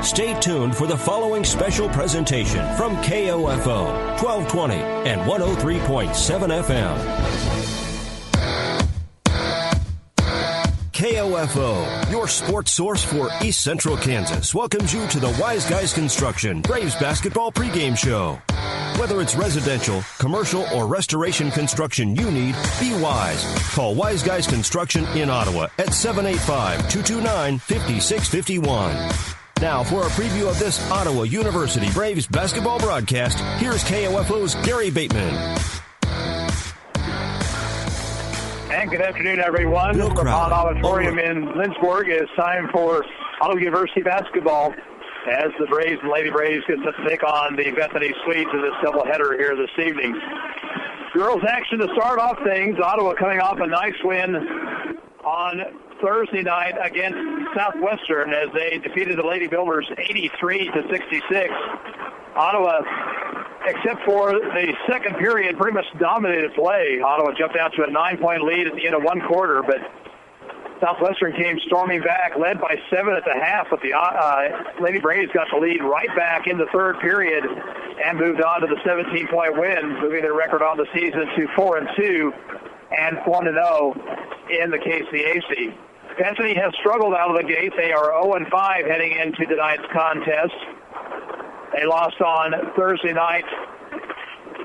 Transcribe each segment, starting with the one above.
Stay tuned for the following special presentation from KOFO 1220 and 103.7 FM. KOFO, your sports source for East Central Kansas, welcomes you to the Wise Guys Construction Braves basketball pregame show. Whether it's residential, commercial, or restoration construction you need, be wise. Call Wise Guys Construction in Ottawa at 785-229-5651. Now, for a preview of this Ottawa University Braves basketball broadcast, here's KOFO's Gary Bateman. And good afternoon, everyone. From Hahn Auditorium in Lynchburg, it's time for Ottawa University basketball as the Braves and Lady Braves get to take on the Bethany Swedes in this doubleheader here this evening. Girls action to start off things. Ottawa coming off a nice win on Thursday night against Southwestern as they defeated the Lady Builders 83-66. Ottawa, except for the second period, pretty much dominated play. Ottawa jumped out to a 9-point lead at the end of one quarter, but Southwestern came storming back, led by 7 at the half, but the Lady Braves got the lead right back in the third period and moved on to the 17-point win, moving their record on the season to 4-2 and 1-0 in the KCAC. Bethany has struggled out of the gate. They are 0-5 heading into tonight's contest. They lost on Thursday night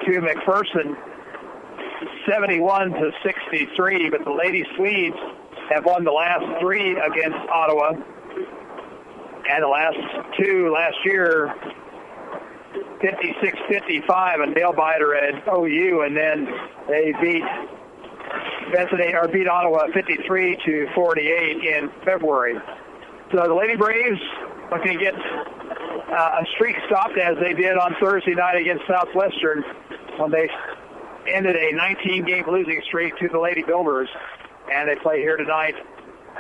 to McPherson 71-63, but the Lady Swedes have won the last three against Ottawa, and the last two last year, 56-55, a nail-biter at OU, and then they beat Ottawa 53-48 in February. So the Lady Braves looking to get a streak stopped as they did on Thursday night against Southwestern when they ended a 19-game losing streak to the Lady Builders. And they play here tonight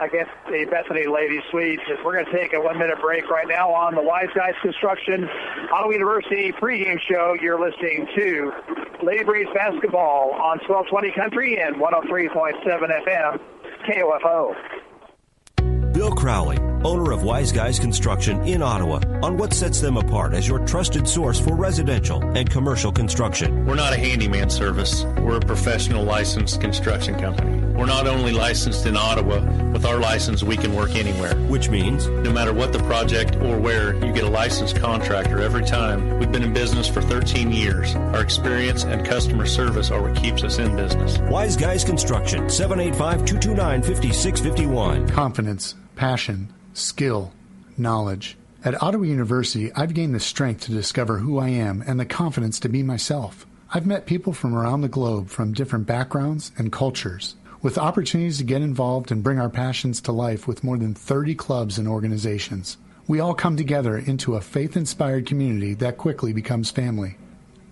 against the Bethany Lady Swedes. We're going to take a 1-minute break right now on the Wise Guys Construction Ottawa University pregame show. You're listening to Lady Braves basketball on 1220 Country and 103.7 FM KOFO. Bill Crowley, owner of Wise Guys Construction in Ottawa, on what sets them apart as your trusted source for residential and commercial construction. We're not a handyman service. We're a professional licensed construction company. We're not only licensed in Ottawa. With our license, we can work anywhere. Which means? No matter what the project or where, you get a licensed contractor every time. We've been in business for 13 years. Our experience and customer service are what keeps us in business. Wise Guys Construction, 785-229-5651. Confidence, passion, skill, knowledge. At Ottawa University, I've gained the strength to discover who I am and the confidence to be myself. I've met people from around the globe from different backgrounds and cultures, with opportunities to get involved and bring our passions to life with more than 30 clubs and organizations. We all come together into a faith-inspired community that quickly becomes family.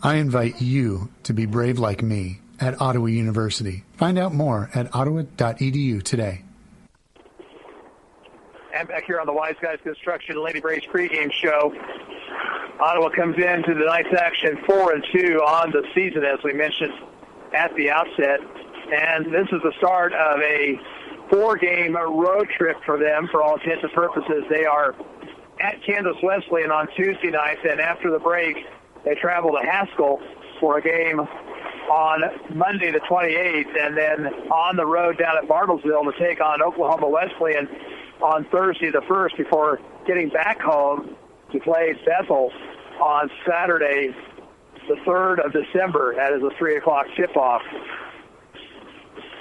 I invite you to be brave like me at Ottawa University. Find out more at ottawa.edu today. And back here on the Wise Guys Construction Lady Braves pregame show, Ottawa comes into the night's action 4-2 on the season, as we mentioned at the outset. And this is the start of a 4-game road trip for them for all intents and purposes. They are at Kansas Wesleyan on Tuesday night, and after the break, they travel to Haskell for a game on Monday the 28th, and then on the road down at Bartlesville to take on Oklahoma Wesleyan on Thursday the 1st before getting back home to play Bethel on Saturday the 3rd of December. That is a 3 o'clock tip-off.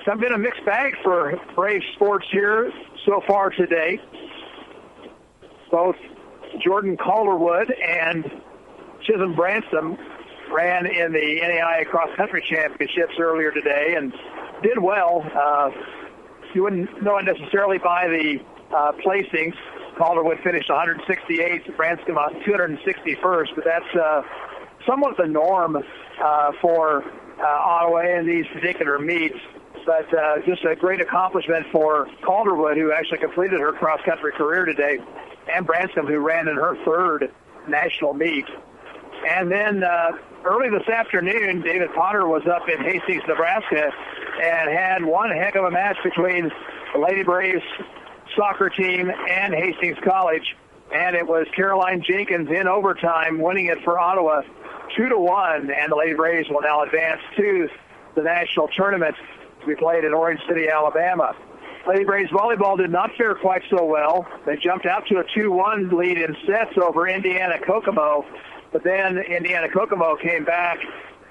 It's been a mixed bag for Brave sports here so far today. Both Jordan Calderwood and Chisholm Bransom ran in the NAIA cross-country championships earlier today and did well. You wouldn't know it necessarily by the placings. Calderwood finished 168th, Branscombe on 261st, but that's somewhat the norm for Ottawa in these particular meets. But just a great accomplishment for Calderwood, who actually completed her cross-country career today, and Branscombe, who ran in her third national meet. And then early this afternoon, David Potter was up in Hastings, Nebraska, and had one heck of a match between the Lady Braves soccer team and Hastings College. And it was Caroline Jenkins in overtime winning it for Ottawa 2-1. And the Lady Braves will now advance to the national tournament to be played in Orange City, Alabama. Lady Braves volleyball did not fare quite so well. They jumped out to a 2-1 lead in sets over Indiana Kokomo. But then Indiana Kokomo came back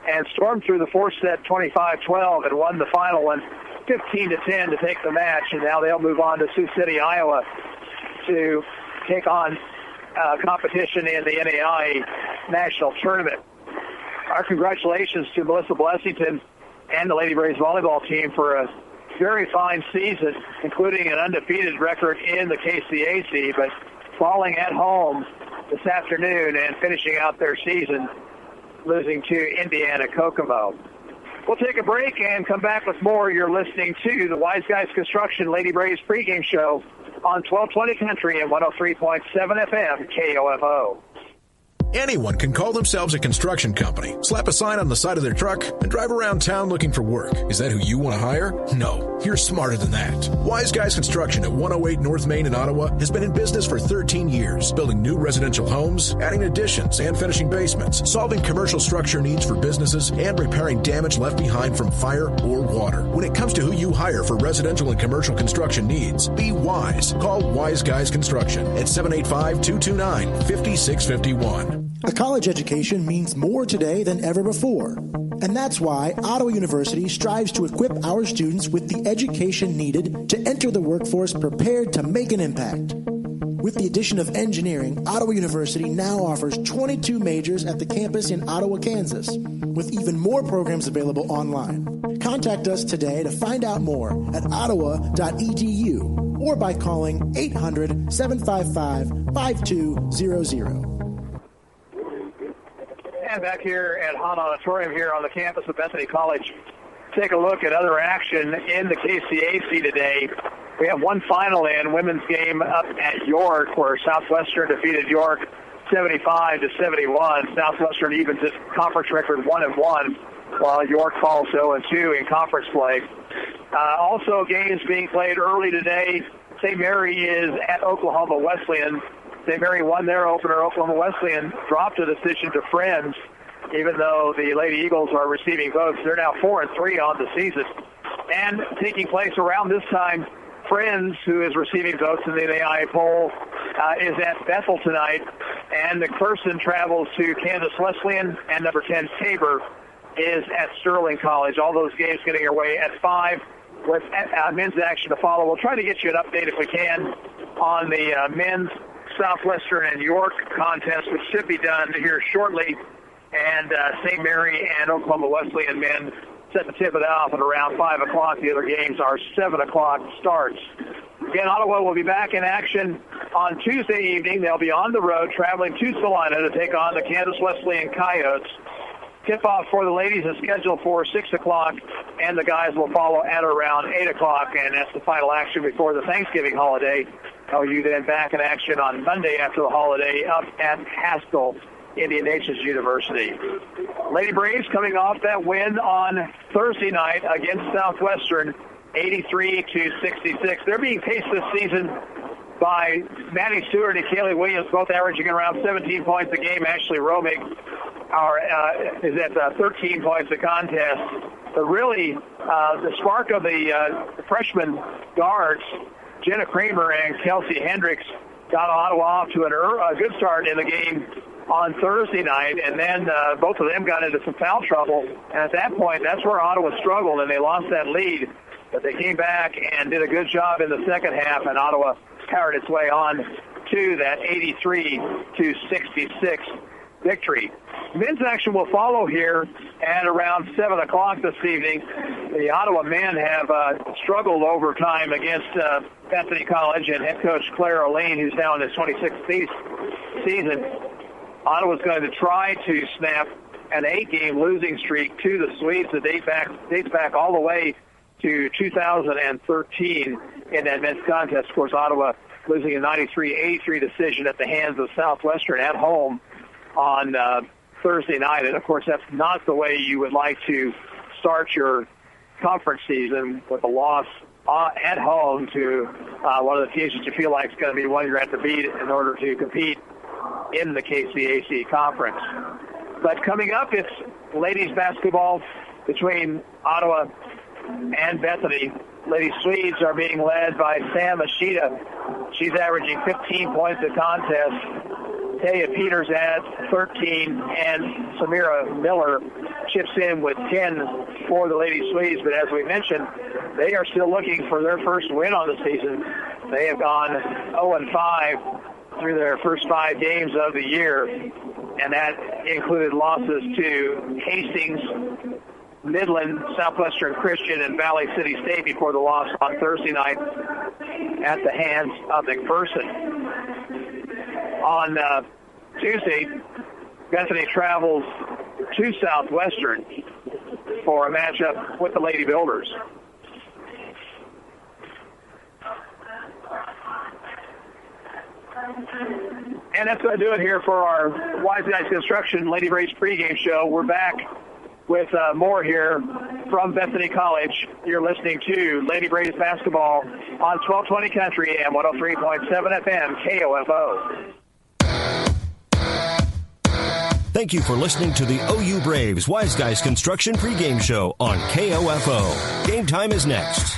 and stormed through the fourth set 25-12 and won the final one 15-10 to take the match. And now they'll move on to Sioux City, Iowa to take on competition in the NAIA National Tournament. Our congratulations to Melissa Blessington and the Lady Braves volleyball team for a very fine season, including an undefeated record in the KCAC, but falling at home this afternoon and finishing out their season losing to Indiana Kokomo. We'll take a break and come back with more. You're listening to the Wise Guys Construction Lady Braves pregame show on 1220 Country and 103.7 FM KOFO. Anyone can call themselves a construction company, slap a sign on the side of their truck, and drive around town looking for work. Is that who you want to hire? No, you're smarter than that. Wise Guys Construction at 108 North Main in Ottawa has been in business for 13 years, building new residential homes, adding additions and finishing basements, solving commercial structure needs for businesses, and repairing damage left behind from fire or water. When it comes to who you hire for residential and commercial construction needs, be wise. Call Wise Guys Construction at 785-229-5651. A college education means more today than ever before. And that's why Ottawa University strives to equip our students with the education needed to enter the workforce prepared to make an impact. With the addition of engineering, Ottawa University now offers 22 majors at the campus in Ottawa, Kansas, with even more programs available online. Contact us today to find out more at ottawa.edu or by calling 800-755-5200. And back here at Hahn Auditorium here on the campus of Bethany College, take a look at other action in the KCAC today. We have one final in women's game up at York, where Southwestern defeated York 75-71. Southwestern evens its conference record 1-1, while York falls 0-2 in conference play. Also, games being played early today. St. Mary is at Oklahoma Wesleyan. St. Mary won their opener. Oklahoma Wesleyan dropped a decision to Friends, even though the Lady Eagles are receiving votes. They're now 4-3 on the season. And taking place around this time, Friends, who is receiving votes in the NAIA poll, is at Bethel tonight. And McPherson travels to Kansas Wesleyan, and number 10, Tabor, is at Sterling College. All those games getting away at 5 with men's action to follow. We'll try to get you an update if we can on the men's Southwestern and York contest, which should be done here shortly. And St. Mary and Oklahoma Wesleyan men set to tip it off at around 5 o'clock. The other games are 7 o'clock starts. Again, Ottawa will be back in action on Tuesday evening. They'll be on the road traveling to Salina to take on the Kansas Wesleyan Coyotes. Tip-off for the ladies is scheduled for 6 o'clock, and the guys will follow at around 8 o'clock, and that's the final action before the Thanksgiving holiday. OU then back in action on Monday after the holiday up at Haskell Indian Nations University. Lady Braves coming off that win on Thursday night against Southwestern, 83-66. They're being paced this season by Maddie Stewart and Kaylee Williams, both averaging around 17 points a game. Ashley Romig is at 13 points a contest. But really, the spark of the freshman guards, Jenna Kramer and Kelsey Hendricks, got Ottawa off to a good start in the game on Thursday night, and then both of them got into some foul trouble. And at that point, that's where Ottawa struggled, and they lost that lead. But they came back and did a good job in the second half, and Ottawa powered its way on to that 83-66 victory. Men's action will follow here at around 7 o'clock this evening. The Ottawa men have struggled over time against Bethany College and head coach Claire O'Lane, who's now in his 26th season. Ottawa's going to try to snap an 8-game losing streak to the Swedes that dates back all the way to 2013 in that men's contest. Of course, Ottawa losing a 93-83 decision at the hands of Southwestern at home on Thursday night. And, of course, that's not the way you would like to start your conference season, with a loss at home to one of the teams that you feel like is going to be one you're going to have to beat in order to compete in the KCAC conference. But coming up, it's ladies basketball between Ottawa and Bethany. Lady Swedes are being led by Sam Ashita. She's averaging 15 points a contest. Taya Peters adds 13, and Samira Miller chips in with 10 for the Lady Swedes. But as we mentioned, they are still looking for their first win on the season. They have gone 0-5 through their first 5 games of the year, and that included losses to Hastings, Midland, Southwestern Christian, and Valley City State before the loss on Thursday night at the hands of McPherson. On Tuesday, Bethany travels to Southwestern for a matchup with the Lady Builders. And that's going to do it here for our Wise Guys Construction Lady Braves pregame show. We're back with more here from Bethany College. You're listening to Lady Braves basketball on 1220 Country and 103.7 FM KOFO. Thank you for listening to the OU Braves Wise Guys Construction pregame show on KOFO. Game time is next.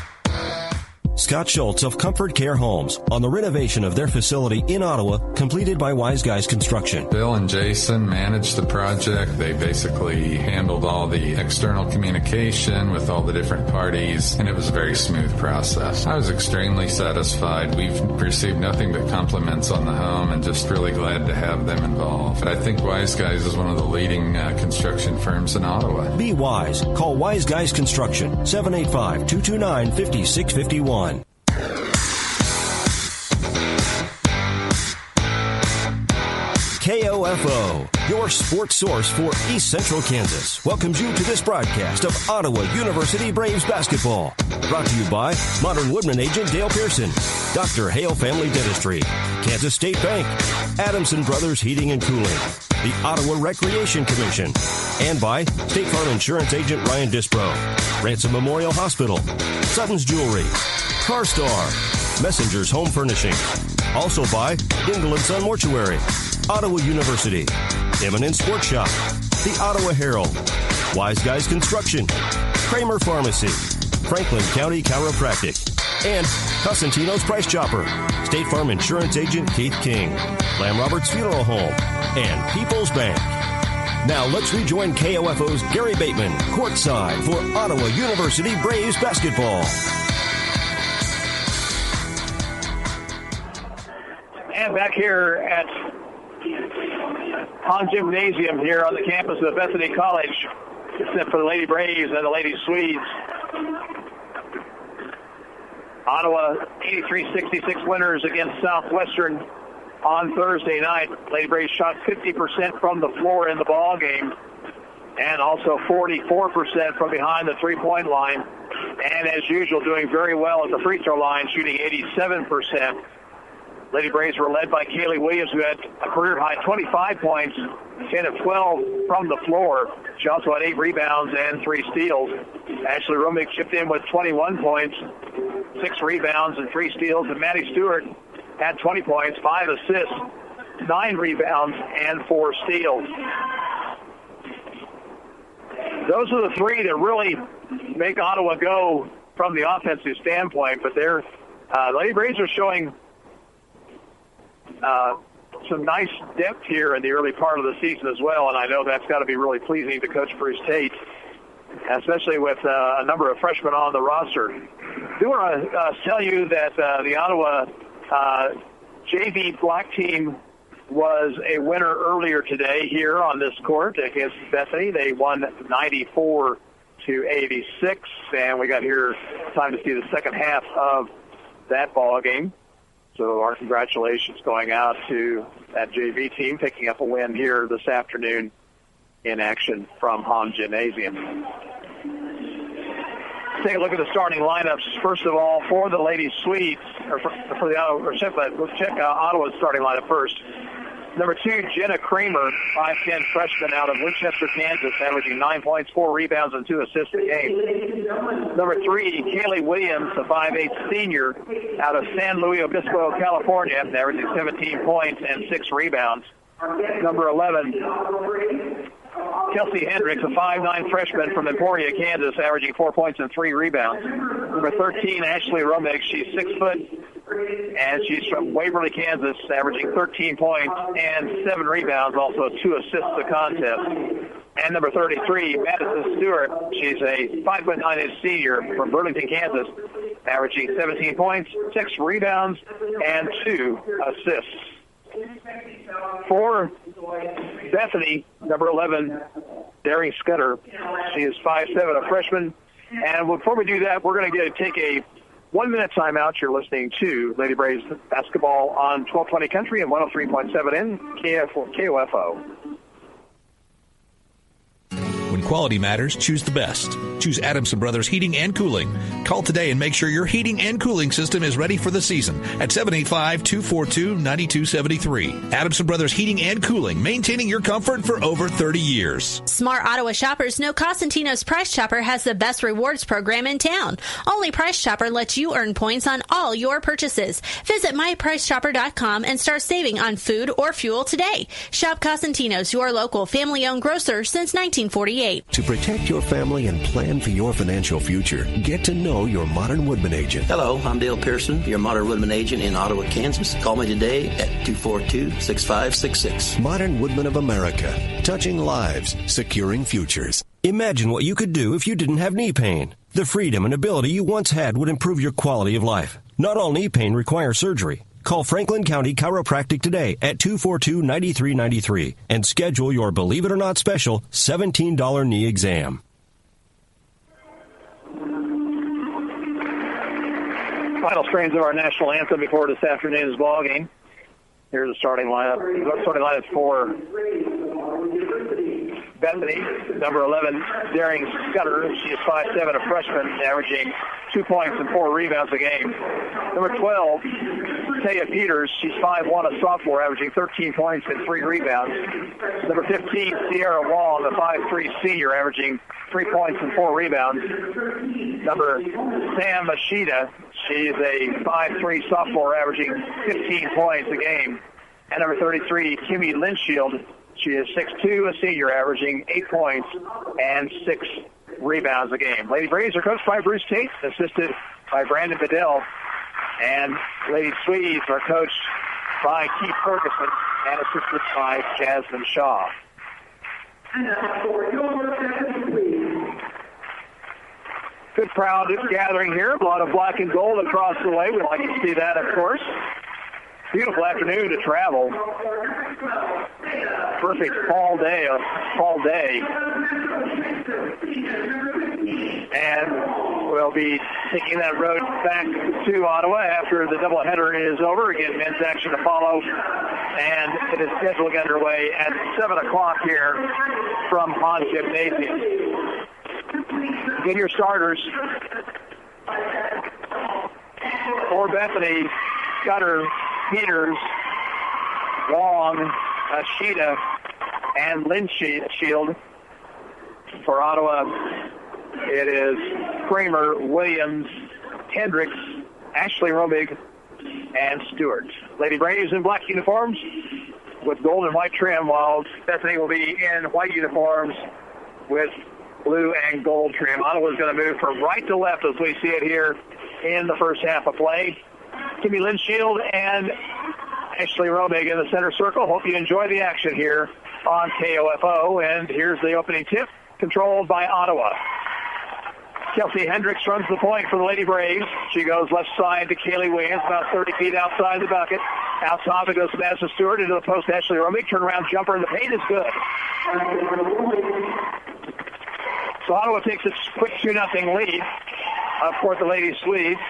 Scott Schultz of Comfort Care Homes on the renovation of their facility in Ottawa, completed by Wise Guys Construction. Bill and Jason managed the project. They basically handled all the external communication with all the different parties, and it was a very smooth process. I was extremely satisfied. We've received nothing but compliments on the home, and just really glad to have them involved. I think Wise Guys is one of the leading construction firms in Ottawa. Be wise. Call Wise Guys Construction, 785-229-5651. KOFO, your sports source for East Central Kansas, welcomes you to this broadcast of Ottawa University Braves basketball. Brought to you by Modern Woodman agent Dale Pearson, Dr. Hale Family Dentistry, Kansas State Bank, Adamson Brothers Heating and Cooling, the Ottawa Recreation Commission, and by State Farm Insurance agent Ryan Dispro, Ransom Memorial Hospital, Sutton's Jewelry, CarStar, Messenger's Home Furnishing. Also by Dingle & Son Mortuary, Ottawa University, Eminent Sports Shop, the Ottawa Herald, Wise Guys Construction, Kramer Pharmacy, Franklin County Chiropractic, and Cosentino's Price Chopper, State Farm Insurance agent Keith King, Lamb Roberts Funeral Home, and People's Bank. Now let's rejoin KOFO's Gary Bateman courtside for Ottawa University Braves basketball. And back here at Hahn Gymnasium here on the campus of Bethany College, except for the Lady Braves and the Lady Swedes. Ottawa 83-66 winners against Southwestern on Thursday night. Lady Braves shot 50% from the floor in the ball game, and also 44% from behind the three-point line. And as usual, doing very well at the free throw line, shooting 87%. Lady Braves were led by Kaylee Williams, who had a career-high 25 points, 10 of 12 from the floor. She also had 8 rebounds and 3 steals. Ashley Rumick chipped in with 21 points, 6 rebounds and 3 steals. And Maddie Stewart had 20 points, 5 assists, 9 rebounds, and 4 steals. Those are the 3 that really make Ottawa go from the offensive standpoint. But the Lady Braves are showing some nice depth here in the early part of the season as well, and I know that's got to be really pleasing to Coach Bruce Tate, especially with a number of freshmen on the roster. I do want to tell you that the Ottawa JV black team was a winner earlier today here on this court against Bethany. They won 94-86, and we got here time to see the second half of that ball game. So our congratulations going out to that JV team picking up a win here this afternoon in action from Hahn Gymnasium. Let's take a look at the starting lineups. First of all, for the Lady Swedes, let's check Ottawa's starting lineup first. Number 2, Jenna Kramer, 5'10" freshman out of Winchester, Kansas, averaging 9 points, 4 rebounds, and 2 assists a game. Number 3, Kaylee Williams, a 5'8" senior out of San Luis Obispo, California, averaging 17 points and 6 rebounds. Number 11, Kelsey Hendricks, a 5'9" freshman from Emporia, Kansas, averaging 4 points and 3 rebounds. Number 13, Ashley Romig, she's 6 foot, and she's from Waverly, Kansas, averaging 13 points and 7 rebounds, also 2 assists a contest. And number 33, Madison Stewart, she's a 5'9" senior from Burlington, Kansas, averaging 17 points, 6 rebounds, and 2 assists. For Bethany, number 11, Daring Scudder. She is 5'7", a freshman. And before we do that, we're going to take a 1-minute timeout. You're listening to Lady Braves basketball on 1220 Country and 103.7 in KOFO. When quality matters, choose the best. Choose Adamson Brothers Heating and Cooling. Call today and make sure your heating and cooling system is ready for the season at 785-242-9273. Adamson Brothers Heating and Cooling, maintaining your comfort for over 30 years. Smart Ottawa shoppers know Costantino's Price Chopper has the best rewards program in town. Only Price Chopper lets you earn points on all your purchases. Visit mypricechopper.com and start saving on food or fuel today. Shop Costantino's, your local family-owned grocer since 1948. To protect your family and plan for your financial future, get to know your Modern Woodman agent. Hello, I'm Dale Pearson, your Modern Woodman agent in Ottawa, Kansas. Call me today at 242-6566. Modern Woodman of America, touching lives, securing futures. Imagine what you could do if you didn't have knee pain. The freedom and ability you once had would improve your quality of life. Not all knee pain requires surgery. Call Franklin County Chiropractic today at 242-9393 and schedule your Believe It or Not special $17 knee exam. Final strains of our national anthem before this afternoon's ball game. Here's the starting lineup. The starting lineup for Bethany, number 11, Daring Scudder. She is 5'7", a freshman, averaging 2 points and 4 rebounds a game. Number 12, Taya Peters. She's 5'1", a sophomore, averaging 13 points and 3 rebounds. Number 15, Sierra Wong, a 5'3" senior, averaging 3 points and 4 rebounds. Number Sam Machida. She's a 5'3" sophomore, averaging 15 points a game. And number 33, Kimmy Linshield. She is 6'2", a senior, averaging 8 points and 6 rebounds a game. Lady Braves are coached by Bruce Tate, assisted by Brandon Bedell. And Lady Swedes are coached by Keith Ferguson and assisted by Jasmine Shaw. Good crowd gathering here. A lot of black and gold across the way. We'd like to see that, of course. Beautiful afternoon to travel. Perfect fall day. And we'll be taking that road back to Ottawa after the doubleheader is over. Again, men's action to follow. And it is scheduled underway at 7 o'clock here from Hahn Gymnasium. Get your starters. For Bethany, Scudder, Peters, Wong, Ashita, and Linshield. For Ottawa, it is Kramer, Williams, Hendricks, Ashley Romig, and Stewart. Lady Braves in black uniforms with gold and white trim, while Bethany will be in white uniforms with blue and gold trim. Ottawa's going to move from right to left as we see it here in the first half of play. Kimmy Linshield and Ashley Romig in the center circle. Hope you enjoy the action here on KOFO. And here's the opening tip, controlled by Ottawa. Kelsey Hendricks runs the point for the Lady Braves. She goes left side to Kaylee Williams, about 30 feet outside the bucket. Out top it goes to Madison Stewart into the post. Ashley Romig, turnaround jumper in the paint is good. So Ottawa takes a quick 2-0 lead. Up for the Lady Swedes.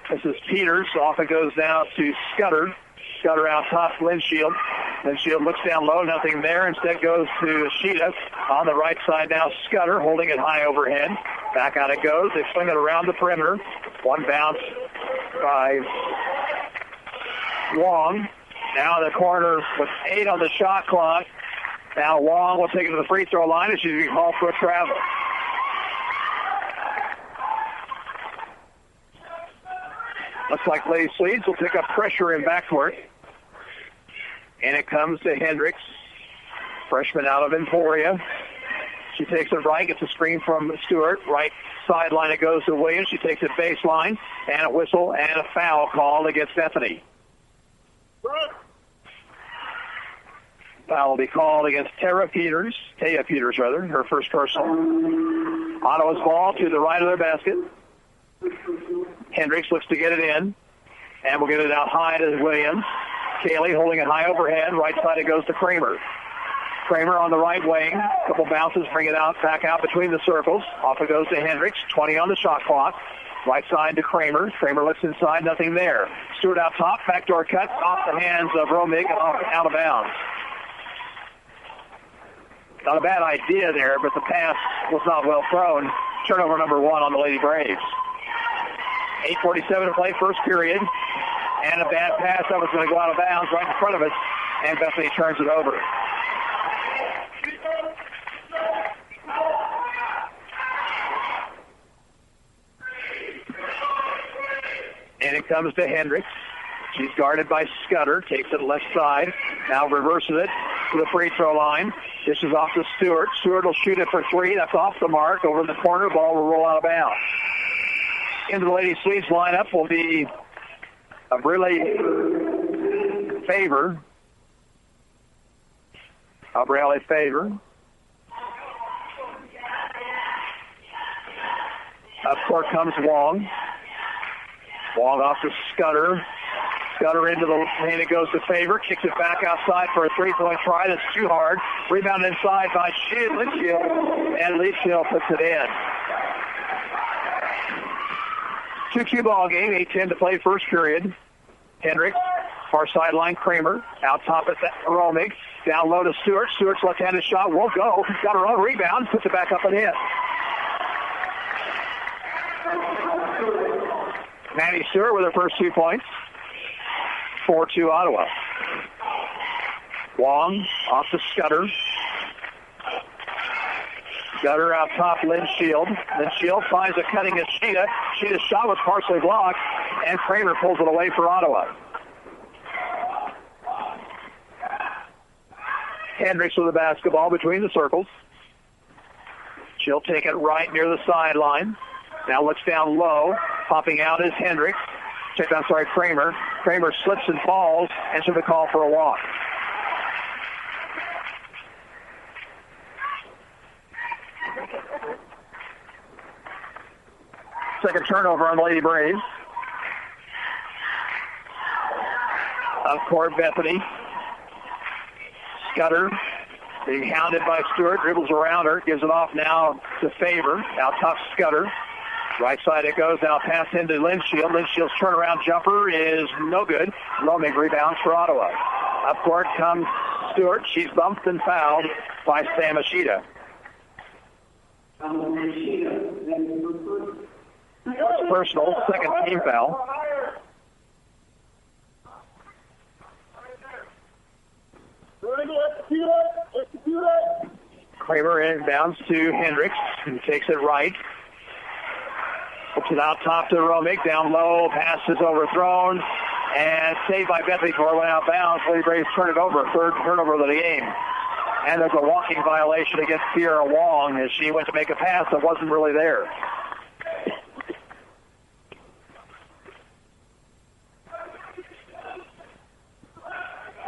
This is Peters. Off it goes now to Scudder. Scudder out top, Linshield. Linshield looks down low, nothing there. Instead goes to Ashita. On the right side now, Scudder holding it high overhead. Back out it goes. They swing it around the perimeter. One bounce by Wong. Now in the corner with 8 on the shot clock. Now Wong will take it to the free throw line, and she's being called for a travel. Looks like Lady Swedes will pick up pressure in backcourt. And it comes to Hendricks, freshman out of Emporia. She takes it right, gets a screen from Stewart. Right sideline it goes to Williams. She takes it baseline, and a whistle and a foul called against Bethany. Foul will be called against Taya Peters, her first personal. Ottawa's ball to the right of their basket. Hendricks looks to get it in, and we'll get it out high to Williams. Kaylee holding it high overhead. Right side it goes to Kramer. Kramer on the right wing. A couple bounces, bring it out, back out between the circles. Off it goes to Hendricks. 20 on the shot clock. Right side to Kramer. Kramer looks inside, nothing there. Stewart out top, backdoor cut off the hands of Romig and out of bounds. Not a bad idea there, but the pass was not well thrown. Turnover number 1 on the Lady Braves. 8:47 to play, first period. And a bad pass that was going to go out of bounds right in front of us, and Bethany turns it over. And it comes to Hendricks. She's guarded by Scudder, takes it left side, now reverses it to the free throw line. This is off to Stewart. Stewart will shoot it for 3. That's off the mark. Over in the corner, ball will roll out of bounds. Into the Lady Swedes lineup will be a really Favor. Abrele Favor. Up court comes Wong. Wong off to Scudder. Scudder into the lane. It goes to Favor. Kicks it back outside for a three-point try. That's too hard. Rebound inside by Litchfield. And Litchfield puts it in. 2-2 ball game. 8:10 to play first period. Hendricks. Far sideline, Kramer. Out top at Romig. Down low to Stewart. Stewart's left-handed shot won't go. Got her own rebound. Puts it back up and in. Maddie Stewart with her first 2 points. 4-2 Ottawa. Wong off to Scudder. Scudder out top, Lynn Shield. Lynn Shield finds a cutting Ashita. Ashita's shot was partially blocked, and Kramer pulls it away for Ottawa. Hendricks with the basketball between the circles. She'll take it right near the sideline. Now looks down low. Popping out is Hendricks. Kramer. Kramer slips and falls, and she'll be called for a walk. Second turnover on the Lady Braves. Up court, Bethany. Scudder being hounded by Stewart. Dribbles around her. Gives it off now to Favor. Out top, Scudder. Right side it goes. Now pass into Linshield. Linshield's turnaround jumper is no good. Romig rebounds for Ottawa. Up court comes Stewart. She's bumped and fouled by Sam Ashita. Personal, second team foul. Kramer inbounds to Hendricks, who takes it right. Puts it out top to Romig. Down low, pass is overthrown, and saved by Bethany before it went out of bounds. Lady Braves turn it over, third turnover of the game. And there's a walking violation against Sierra Wong as she went to make a pass that wasn't really there.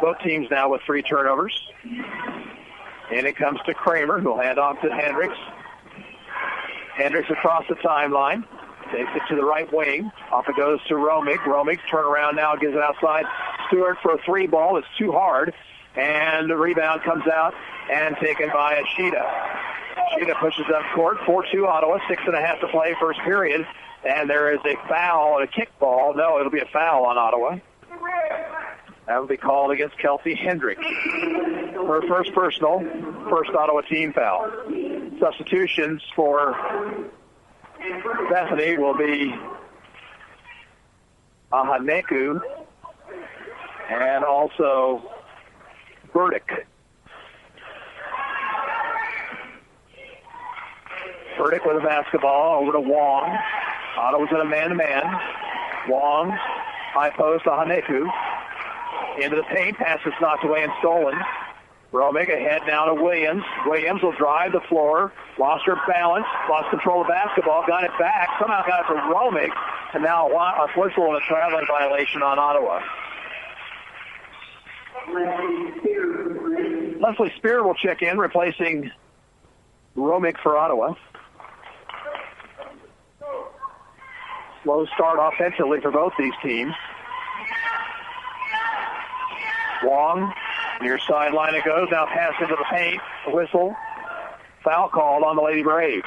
Both teams now with 3 turnovers. And it comes to Kramer, who'll hand off to Hendricks. Hendricks across the timeline. Takes it to the right wing. Off it goes to Romig. Romig turn around now, gives it outside. Stewart for a 3 ball. It's too hard. And the rebound comes out and taken by Ashita. Ashita pushes up court. 4-2 Ottawa. 6.5 to play first period. And there is a foul, a kick ball. No, it'll be a foul on Ottawa. That will be called against Kelsey Hendricks. Her first personal, first Ottawa team foul. Substitutions for Bethany will be Ahaneku and also Burdick. Burdick with a basketball over to Wong. Ottawa's in a man-to-man. Wong, high post to Haneku. Into the paint, pass is knocked away and stolen. Romick ahead now to Williams. Williams will drive the floor. Lost her balance. Lost control of the basketball. Got it back. Somehow got it to Romick. And now a whistle and a traveling violation on Ottawa. Leslie Spear will check in, replacing Romick for Ottawa. Slow start offensively for both these teams. Wong, near sideline it goes. Now pass into the paint. A whistle. Foul called on the Lady Braves.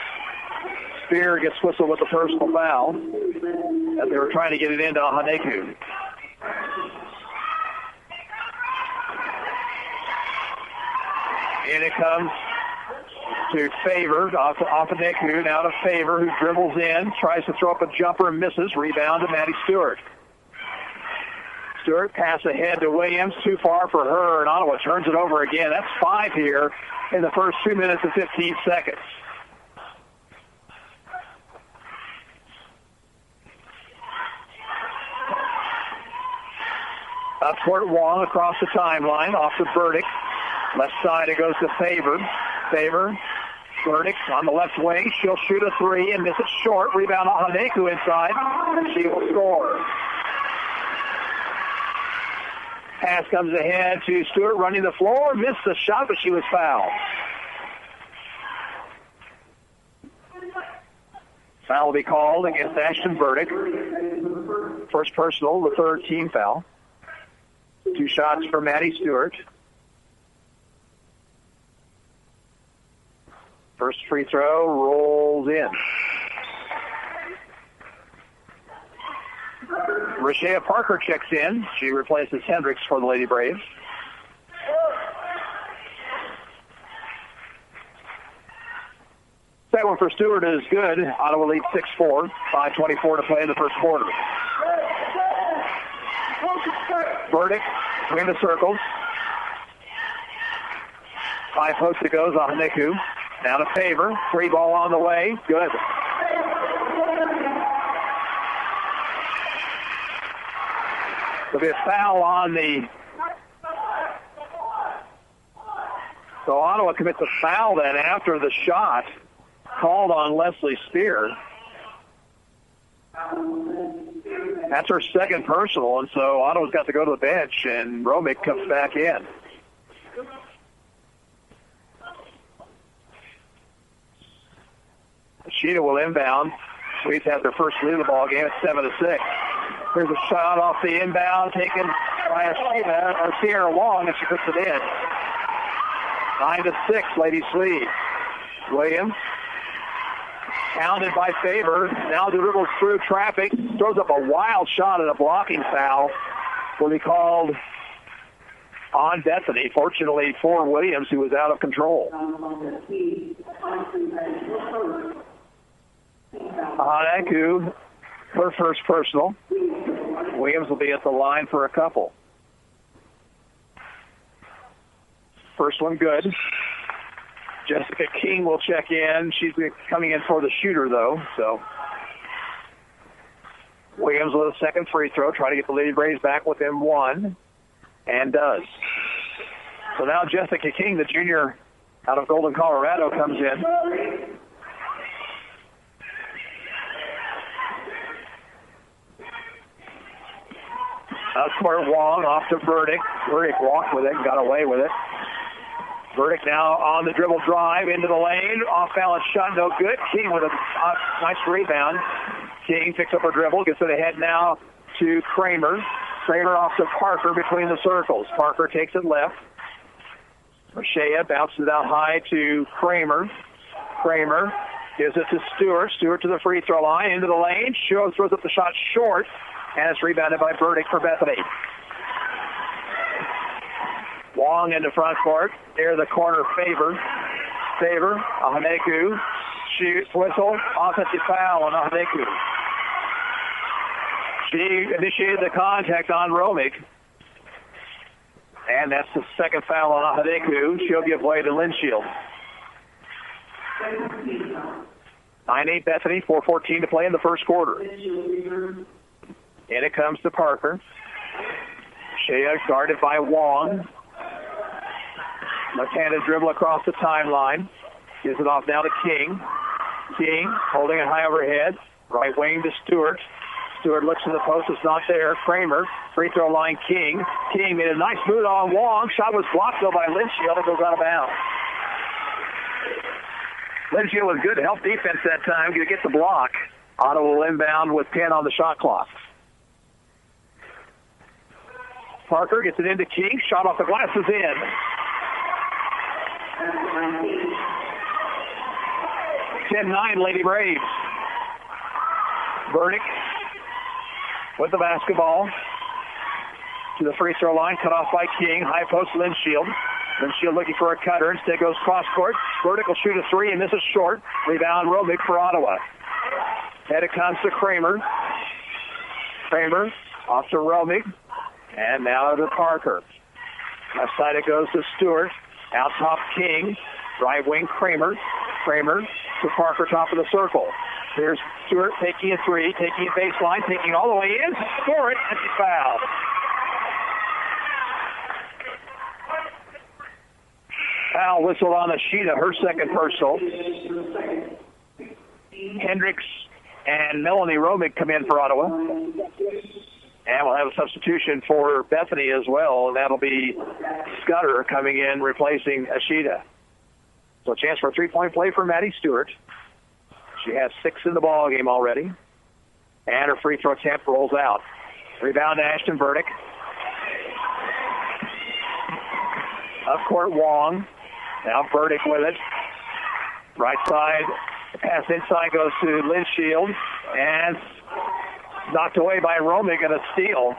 Spear gets whistled with a personal foul as they were trying to get it into Haneku. In it comes to Favor, off of Haneku, now to Favor, who dribbles in, tries to throw up a jumper and misses. Rebound to Maddie Stewart. Stewart pass ahead to Williams, too far for her, and Ottawa turns it over again. That's 5 here in the first 2 minutes and 15 seconds. Up court, Wong across the timeline, off to Burdick. Left side, it goes to Favor. Favor, Burdick on the left wing. She'll shoot a three and miss it short. Rebound on Haneku inside, and she will score. Pass comes ahead to Stewart running the floor. Missed the shot, but she was fouled. Foul will be called against Ashton Burdick. First personal, the third team foul. 2 shots for Maddie Stewart. First free throw rolls in. Rashea Parker checks in. She replaces Hendricks for the Lady Braves. That one for Stewart is good. Ottawa leads 6-4. 5:24 to play in the first quarter. Burdick between the circles. High post it goes on Haneku. Now to Favor. Free ball on the way. Good. There'll be a foul on the... So Ottawa commits a foul then after the shot called on Leslie Spear. That's her second personal, and so Ottawa's got to go to the bench, and Romick comes back in. Sheeta will inbound. Swedes have their first lead of the ball game at 7-6. Here's a shot off the inbound taken by Sheeta, or Sierra Long, and she puts it in. 9-6, Lady Swedes. Williams, counted by Favor, now dribbles through traffic, throws up a wild shot and a blocking foul will be called on Bethany. Fortunately for Williams, who was out of control. Haneku, her first personal. Williams will be at the line for a couple. First one good. Jessica King will check in. She's coming in for the shooter, though. So Williams with a second free throw, trying to get the Lady Braves back within one, and does. So now Jessica King, the junior out of Golden, Colorado, comes in. Outscored Wong off to Burdick. Burdick walked with it and got away with it. Burdick now on the dribble drive into the lane. Off-balance shot, no good. King with a nice rebound. King picks up her dribble, gets it ahead now to Kramer. Kramer off to Parker between the circles. Parker takes it left. Rashea bounces it out high to Kramer. Kramer gives it to Stewart. Stewart to the free throw line, into the lane. Throws up the shot short, and it's rebounded by Burdick for Bethany. Wong into front court. Near the corner, Favor. Haneku shoots, whistle, offensive foul on Haneku. She initiated the contact on Romick. And that's the second foul on Ahadeku. She'll give way to Linshield. 9-8 Bethany, 4:14 to play in the first quarter. And it comes to Parker. Shea guarded by Wong. Left-handed dribble across the timeline. Gives it off now to King. King holding it high overhead. Right wing to Stewart. Stewart looks to the post. It's not there. Kramer. Free throw line King. King made a nice move on Wong. Shot was blocked though by Linshield. It goes out of bounds. Linshield was good help defense that time to get the block. Ottawa will inbound with 10 on the shot clock. Parker gets it into King. Shot off the glass is in. 10-9 Lady Braves. Burdick with the basketball to the free throw line. Cut off by King. High post Linshield. Linshield looking for a cutter. Instead goes cross court. Burdick will shoot a three and misses short. Rebound Romick for Ottawa. Head it comes to Kramer. Kramer off to Romick. And now to Parker. Left side it goes to Stewart. Out top King. Right wing Kramer. Kramer to Parker, top of the circle. Here's Stewart taking a three, taking a baseline, taking all the way in. Score it, and it's fouled. Foul whistle on Ashita, her second personal. Hendricks and Melanie Romick come in for Ottawa. And we'll have a substitution for Bethany as well, and that'll be Scudder coming in, replacing Ashita. So a chance for a three-point play for Maddie Stewart. She has 6 in the ball game already. And her free throw attempt rolls out. Rebound to Ashton Burdick. Up court Wong. Now Burdick with it. Right side. The pass inside goes to Linshield. And knocked away by Romick and a steal.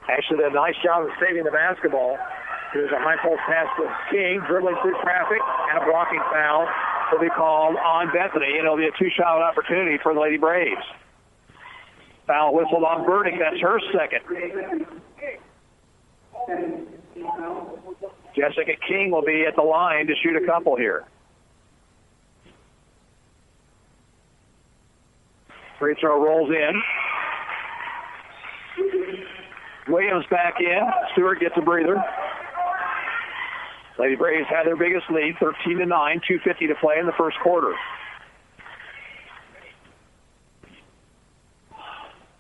Actually did a nice job of saving the basketball. There's a high post pass to King, dribbling through traffic, and a blocking foul will be called on Bethany, and it'll be a two-shot opportunity for the Lady Braves. Foul whistled on Burdick. That's her second. Jessica King will be at the line to shoot a couple here. Free throw rolls in. Williams back in. Stewart gets a breather. Lady Braves had their biggest lead, 13-9, 2:50 to play in the first quarter.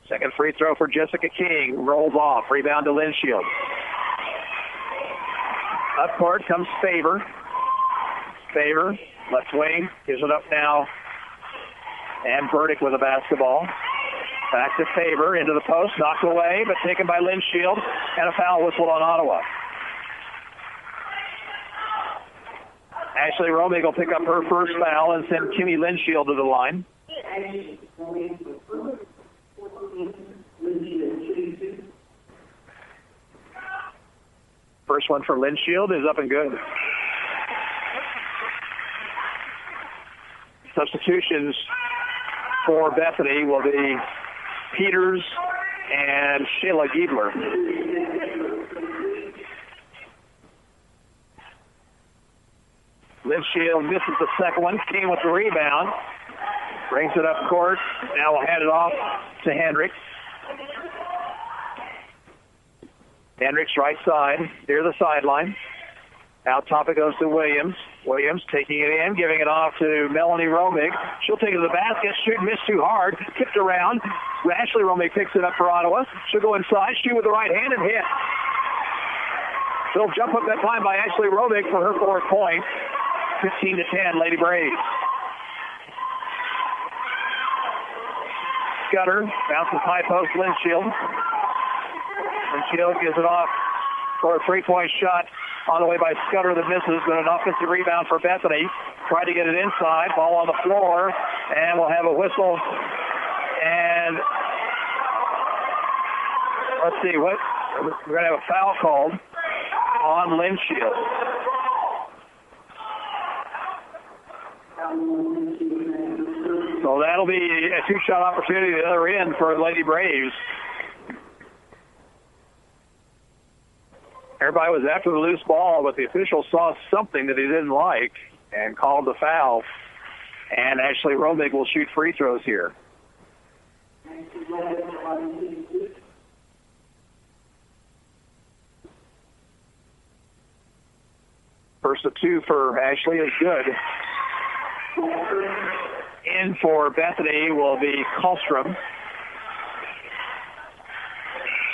Second free throw for Jessica King. Rolls off. Rebound to Linshield. Up court comes Favor. Favor, left wing, gives it up now. And Burdick with a basketball. Back to Favor, into the post, knocked away, but taken by Linshield, and a foul whistled on Ottawa. Ashley Romick will pick up her first foul and send Kimmy Linshield to the line. First one for Linshield is up and good. Substitutions for Bethany will be Peters and Sheila Giebler. Linshield misses the second one. King with the rebound. Brings it up court. Now we'll hand it off to Hendricks. Hendricks right side, near the sideline. Out top it goes to Williams. Williams taking it in, giving it off to Melanie Romick. She'll take it to the basket. Shoot, missed too hard. Tipped around. Ashley Romick picks it up for Ottawa. She'll go inside. Shoot with the right hand and hit. She'll jump up that time by Ashley Romick for her fourth point. 15-10, Lady Braves. Scudder bounces high post Linshield. Linshield gives it off for a three-point shot on the way by Scudder that misses, but an offensive rebound for Bethany. Tried to get it inside. Ball on the floor, and we'll have a whistle. And let's see, we're going to have a foul called on Linshield. So that'll be a two-shot opportunity at the other end for Lady Braves. Everybody was after the loose ball, but the official saw something that he didn't like and called the foul. And Ashley Romig will shoot free throws here. First of two for Ashley is good. In for Bethany will be Kallstrom.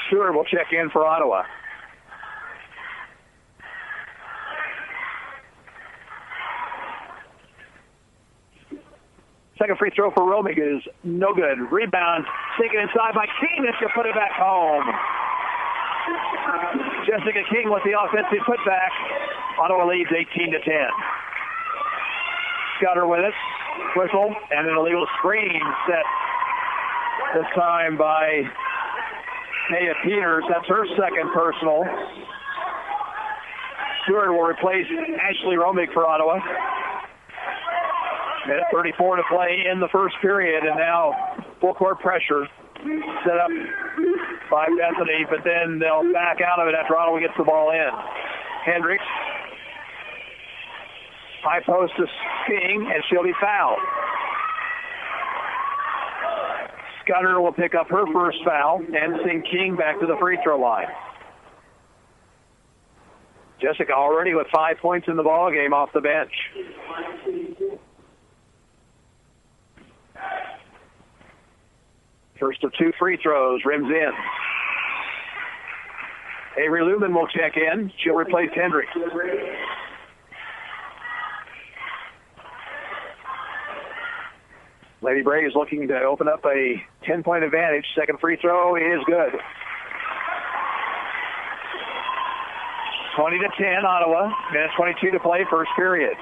Stewart will check in for Ottawa. Second free throw for Romig is no good. Rebound taken inside by King. This will put it back home. Jessica King with the offensive putback. Ottawa leads 18-10. Scudder with it. Whistle and an illegal screen set this time by Maya Peters. That's her second personal. Stewart will replace Ashley Romig for Ottawa. Minute 34 to play in the first period, and now full court pressure set up by Bethany, but then they'll back out of it after Ottawa gets the ball in. Hendricks, high post to King, and she'll be fouled. Scudder will pick up her first foul and send King back to the free throw line. Jessica already with 5 points in the ball game off the bench. First of two free throws, rims in. Avery Lumen will check in. She'll replace Hendricks. Lady Braves looking to open up a 10-point advantage. Second free throw is good. 20-10, Ottawa. Minute 22 to play, first period.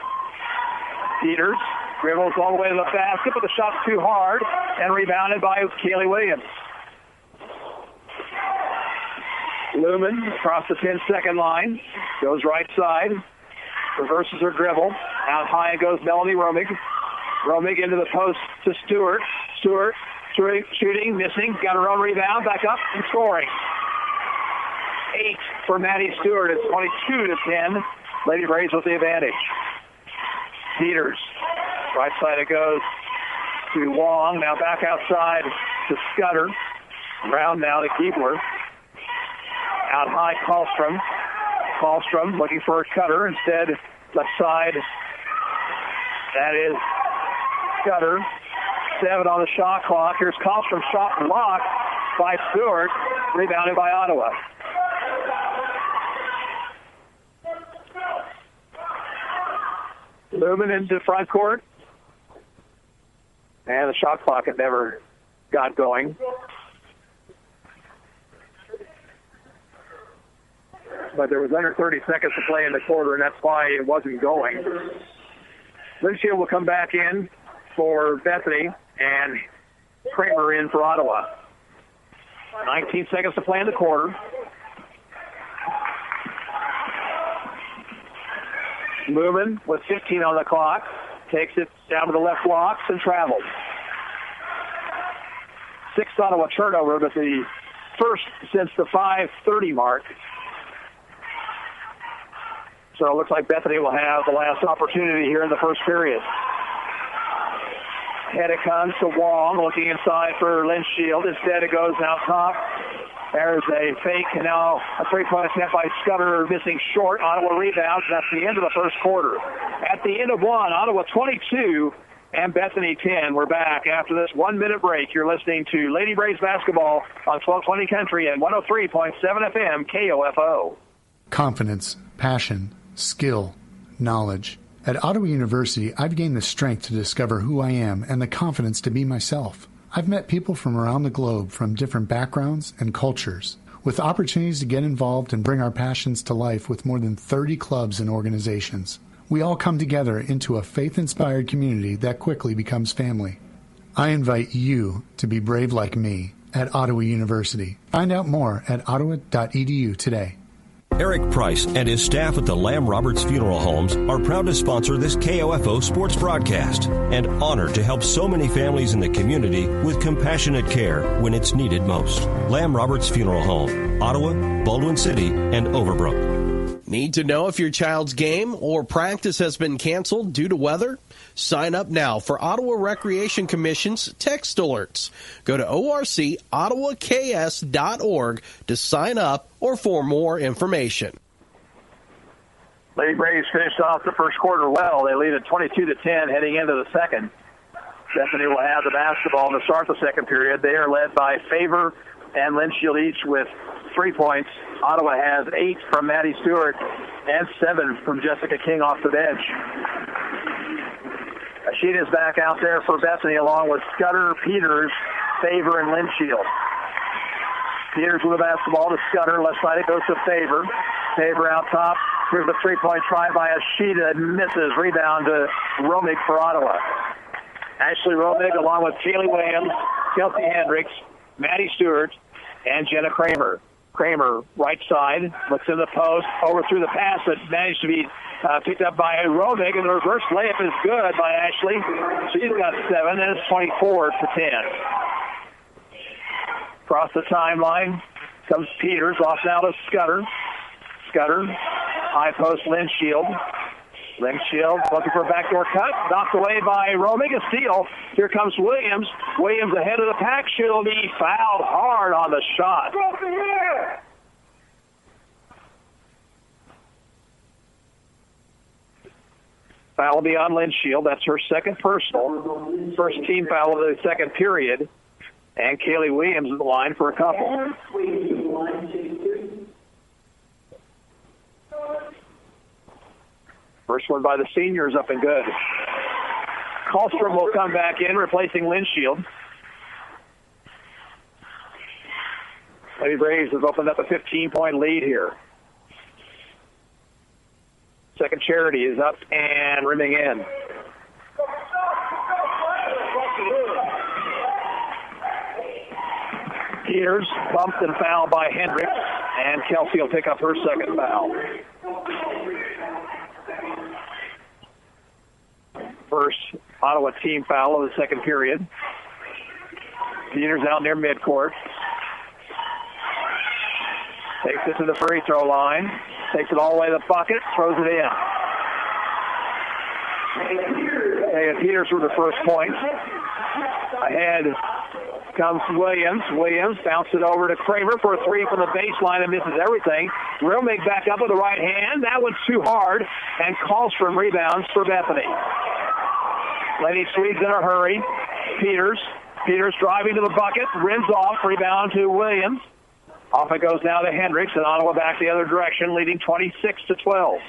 Peters dribbles all the way to the basket, but the shot's too hard, and rebounded by Kaylee Williams. Lumen across the 10-second line, goes right side, reverses her dribble. Out high goes Melanie Romig. Romig into the post to Stewart. Stewart shooting, missing, got her own rebound, back up and scoring. 8 for Maddie Stewart. It's 22-10. Lady Braves with the advantage. Peters. Right side it goes to Wong. Now back outside to Scudder. Round now to Giebler. Out high, Kallstrom. Kallstrom looking for a cutter. Instead, left side. That is Scudder. 7 on the shot clock. Here's Kallstrom. Shot blocked by Stewart. Rebounded by Ottawa. Lumen into front court. And the shot clock had never got going. But there was under 30 seconds to play in the quarter, and that's why it wasn't going. Linshield will come back in for Bethany, and Kramer in for Ottawa. 19 seconds to play in the quarter. Lumen with 15 on the clock. Takes it down to the left blocks and travels. 6th Ottawa turnover, but the first since the 5:30 mark. So it looks like Bethany will have the last opportunity here in the first period. Head it comes to Wong, looking inside for Linshield. Instead, it goes out top. There's a fake, and now a three-point attempt by Scudder, missing short. Ottawa rebounds. That's the end of the first quarter. At the end of one, Ottawa 22 and Bethany 10. We're back after this 1-minute break. You're listening to Lady Braves basketball on 1220 Country and 103.7 FM KOFO. Confidence, passion, skill, knowledge. At Ottawa University, I've gained the strength to discover who I am and the confidence to be myself. I've met people from around the globe from different backgrounds and cultures, with opportunities to get involved and bring our passions to life with more than 30 clubs and organizations. We all come together into a faith-inspired community that quickly becomes family. I invite you to be brave like me at Ottawa University. Find out more at ottawa.edu today. Eric Price and his staff at the Lamb Roberts Funeral Homes are proud to sponsor this KOFO sports broadcast and honored to help so many families in the community with compassionate care when it's needed most. Lamb Roberts Funeral Home, Ottawa, Baldwin City, and Overbrook. Need to know if your child's game or practice has been canceled due to weather? Sign up now for Ottawa Recreation Commission's text alerts. Go to orcottawas.org to sign up or for more information. Lady Braves finished off the first quarter well. They lead at 22-10 heading into the second. Bethany will have the basketball to start the second period. They are led by Favor and Linshield each with 3 points. Ottawa has 8 from Maddie Stewart and 7 from Jessica King off the bench. Ashida's back out there for Bethany along with Scudder, Peters, Favor, and Linshield. Peters with the basketball to Scudder. Left side it goes to Favor. Favor out top. Here's the three-point try by Ashida. Misses. Rebound to Romig for Ottawa. Ashley Romig along with Kaylee Williams, Kelsey Hendricks, Maddie Stewart, and Jenna Kramer. Kramer, right side, looks in the post, overthrew the pass, but managed to be picked up by Romig, and the reverse layup is good by Ashley. She's got 7, and it's 24-10. Across the timeline comes Peters, off now to Scudder. Scudder, high post Linshield. Linshield looking for a backdoor cut, knocked away by Romig, a steal. Here comes Williams. Williams ahead of the pack. She'll be fouled hard on the shot. Foul will be on Linshield. That's her second personal. First team foul of the second period. And Kaylee Williams in the line for a couple. First one by the seniors up and good. Kallstrom will come back in, replacing Linshield. Lady Braves have opened up a 15-point lead here. Second Charity is up and rimming in. Peters bumped and fouled by Hendricks, and Kelsey will pick up her second foul. First Ottawa team foul of the second period. Peters out near midcourt. Takes it to the free throw line. Takes it all the way to the bucket. Throws it in. And Peters with the first point. Ahead comes Williams. Williams bounces it over to Kramer for a three from the baseline and misses everything. Romig back up with the right hand. That one's too hard. And Kallstrom rebounds for Bethany. Lady Swedes in a hurry. Peters driving to the bucket. Rims off. Rebound to Williams. Off it goes now to Hendricks, and Ottawa back the other direction, leading 26-12.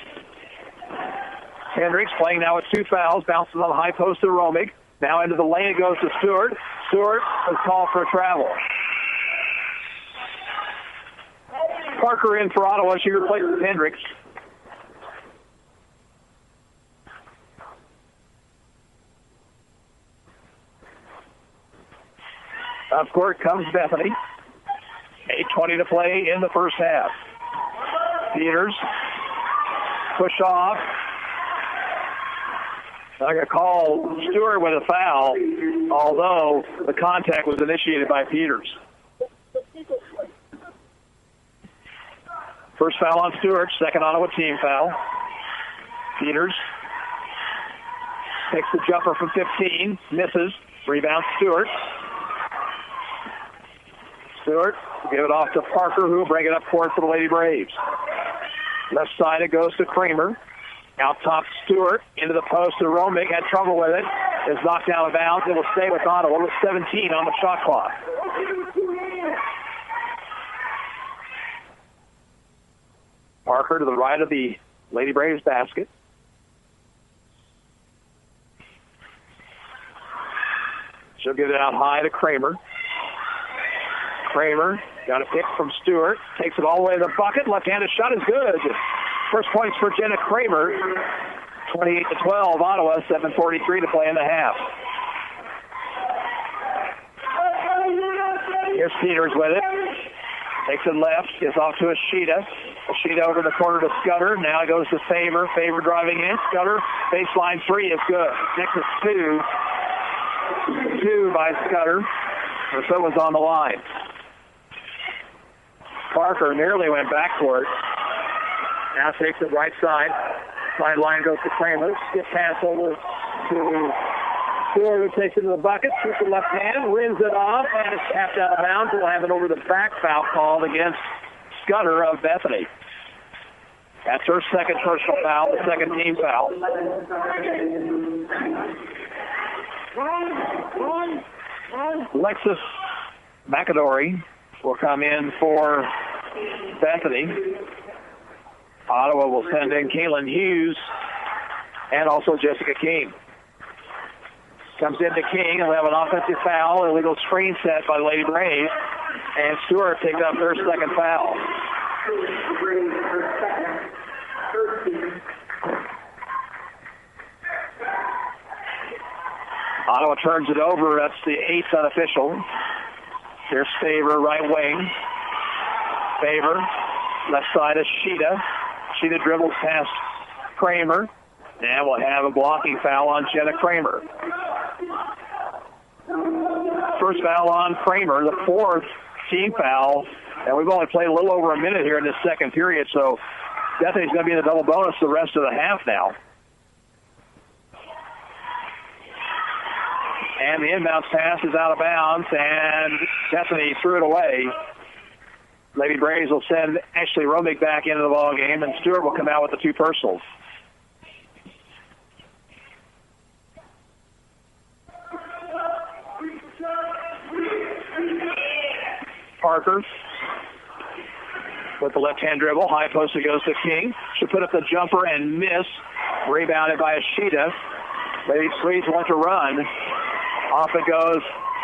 Hendricks playing now with 2 fouls. Bounces on the high post to Romig. Now into the lane it goes to Stewart. Stewart was called for a travel. Parker in for Ottawa. She replaces Hendricks. Up court comes Bethany. 8:20 to play in the first half. Peters push off. I got to call Stewart with a foul, although the contact was initiated by Peters. First foul on Stewart, second Ottawa team foul. Peters takes the jumper from 15, misses, rebounds Stewart. Stewart give it off to Parker, who will bring it up court for the Lady Braves. Left side it goes to Kramer. Out top Stewart into the post to Romig. Had trouble with it. Is knocked out of bounds. It will stay with Ottawa with 17 on the shot clock. Parker to the right of the Lady Braves basket. She'll get it out high to Kramer. Kramer got a pick from Stewart. Takes it all the way to the bucket. Left-handed shot is good. First points for Jenna Kramer. 28-12, Ottawa. 7:43 to play in the half. Here's Peters with it. Takes it left. Gets off to Ashida. Ashida over the corner to Scudder. Now it goes to Favor. Favor driving in. Scudder. Baseline three is good. Next is two by Scudder. So was on the line. Parker nearly went backcourt. Now takes it right side. Sideline goes to Kramer. Skip pass over to Stewart, who takes it to the bucket. Shoots the left hand, rims it off, and it's tapped out of bounds. We'll have it over the back foul called against Scudder of Bethany. That's her second personal foul, the second team foul. Alexis McAdory will come in for Bethany. Ottawa will send in Kaylin Hughes and also Jessica King. Comes into King, and we have an offensive foul, illegal screen set by the Lady Braves, and Stewart picked up her second foul. Ottawa turns it over. That's the eighth unofficial. Here's Favor, right wing. Favor, left side is Sheeta. Sheeta dribbles past Kramer. And we'll have a blocking foul on Jenna Kramer. First foul on Kramer, the fourth team foul. And we've only played a little over a minute here in this second period, so Bethany's going to be in the double bonus the rest of the half now. And the inbounds pass is out of bounds, and Bethany threw it away. Lady Braves will send Ashley Romig back into the ball game, and Stewart will come out with the two personals. Parker with the left-hand dribble. High post, it goes to King. She put up the jumper and miss. Rebounded by Ashita. Lady Swedes want to run. Off it goes.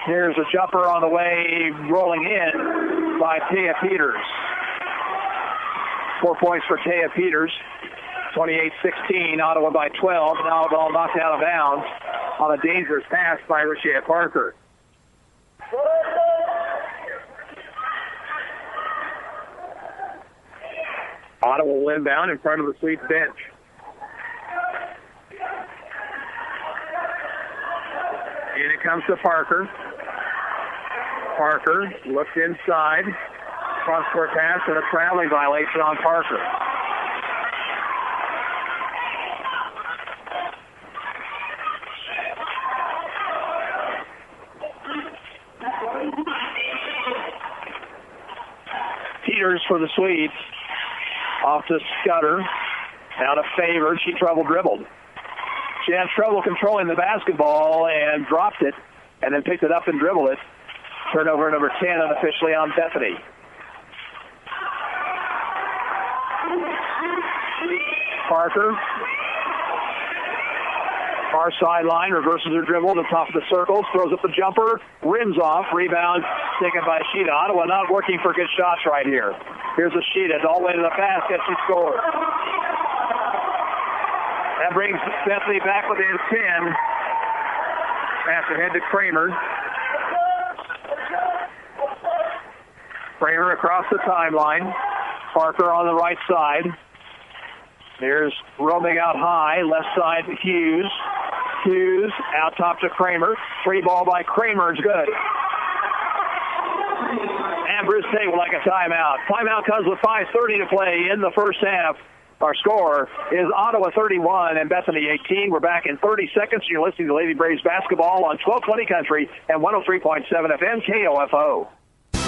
Here's a jumper on the way, rolling in by Taya Peters. 4 points for Taya Peters. 28-16, Ottawa by 12. Now a ball knocked out of bounds on a dangerous pass by Rashea Parker. Ottawa will inbound in front of the Swedes bench. And it comes to Parker. Parker looks inside. Cross-court pass and a traveling violation on Parker. Peters for the Swedes. Off to Scudder. Now to Favor. She trouble dribbled. She had trouble controlling the basketball and dropped it, and then picked it up and dribbled it. Turnover number 10 unofficially on Bethany. Parker. Far sideline, reverses her dribble to the top of the circle, throws up the jumper, rims off, rebound taken by Sheeta. Ottawa not working for good shots right here. Here's a Sheeta, all the way to the basket, she scores. That brings Bethany back within 10. Pass ahead to Kramer. Kramer across the timeline. Parker on the right side. There's Romig out high. Left side to Hughes. Hughes out top to Kramer. Free ball by Kramer is good. And Bruce Tate will like a timeout. Timeout comes with 5:30 to play in the first half. Our score is Ottawa 31 and Bethany 18. We're back in 30 seconds. You're listening to Lady Braves basketball on 1220 Country and 103.7 FM KOFO.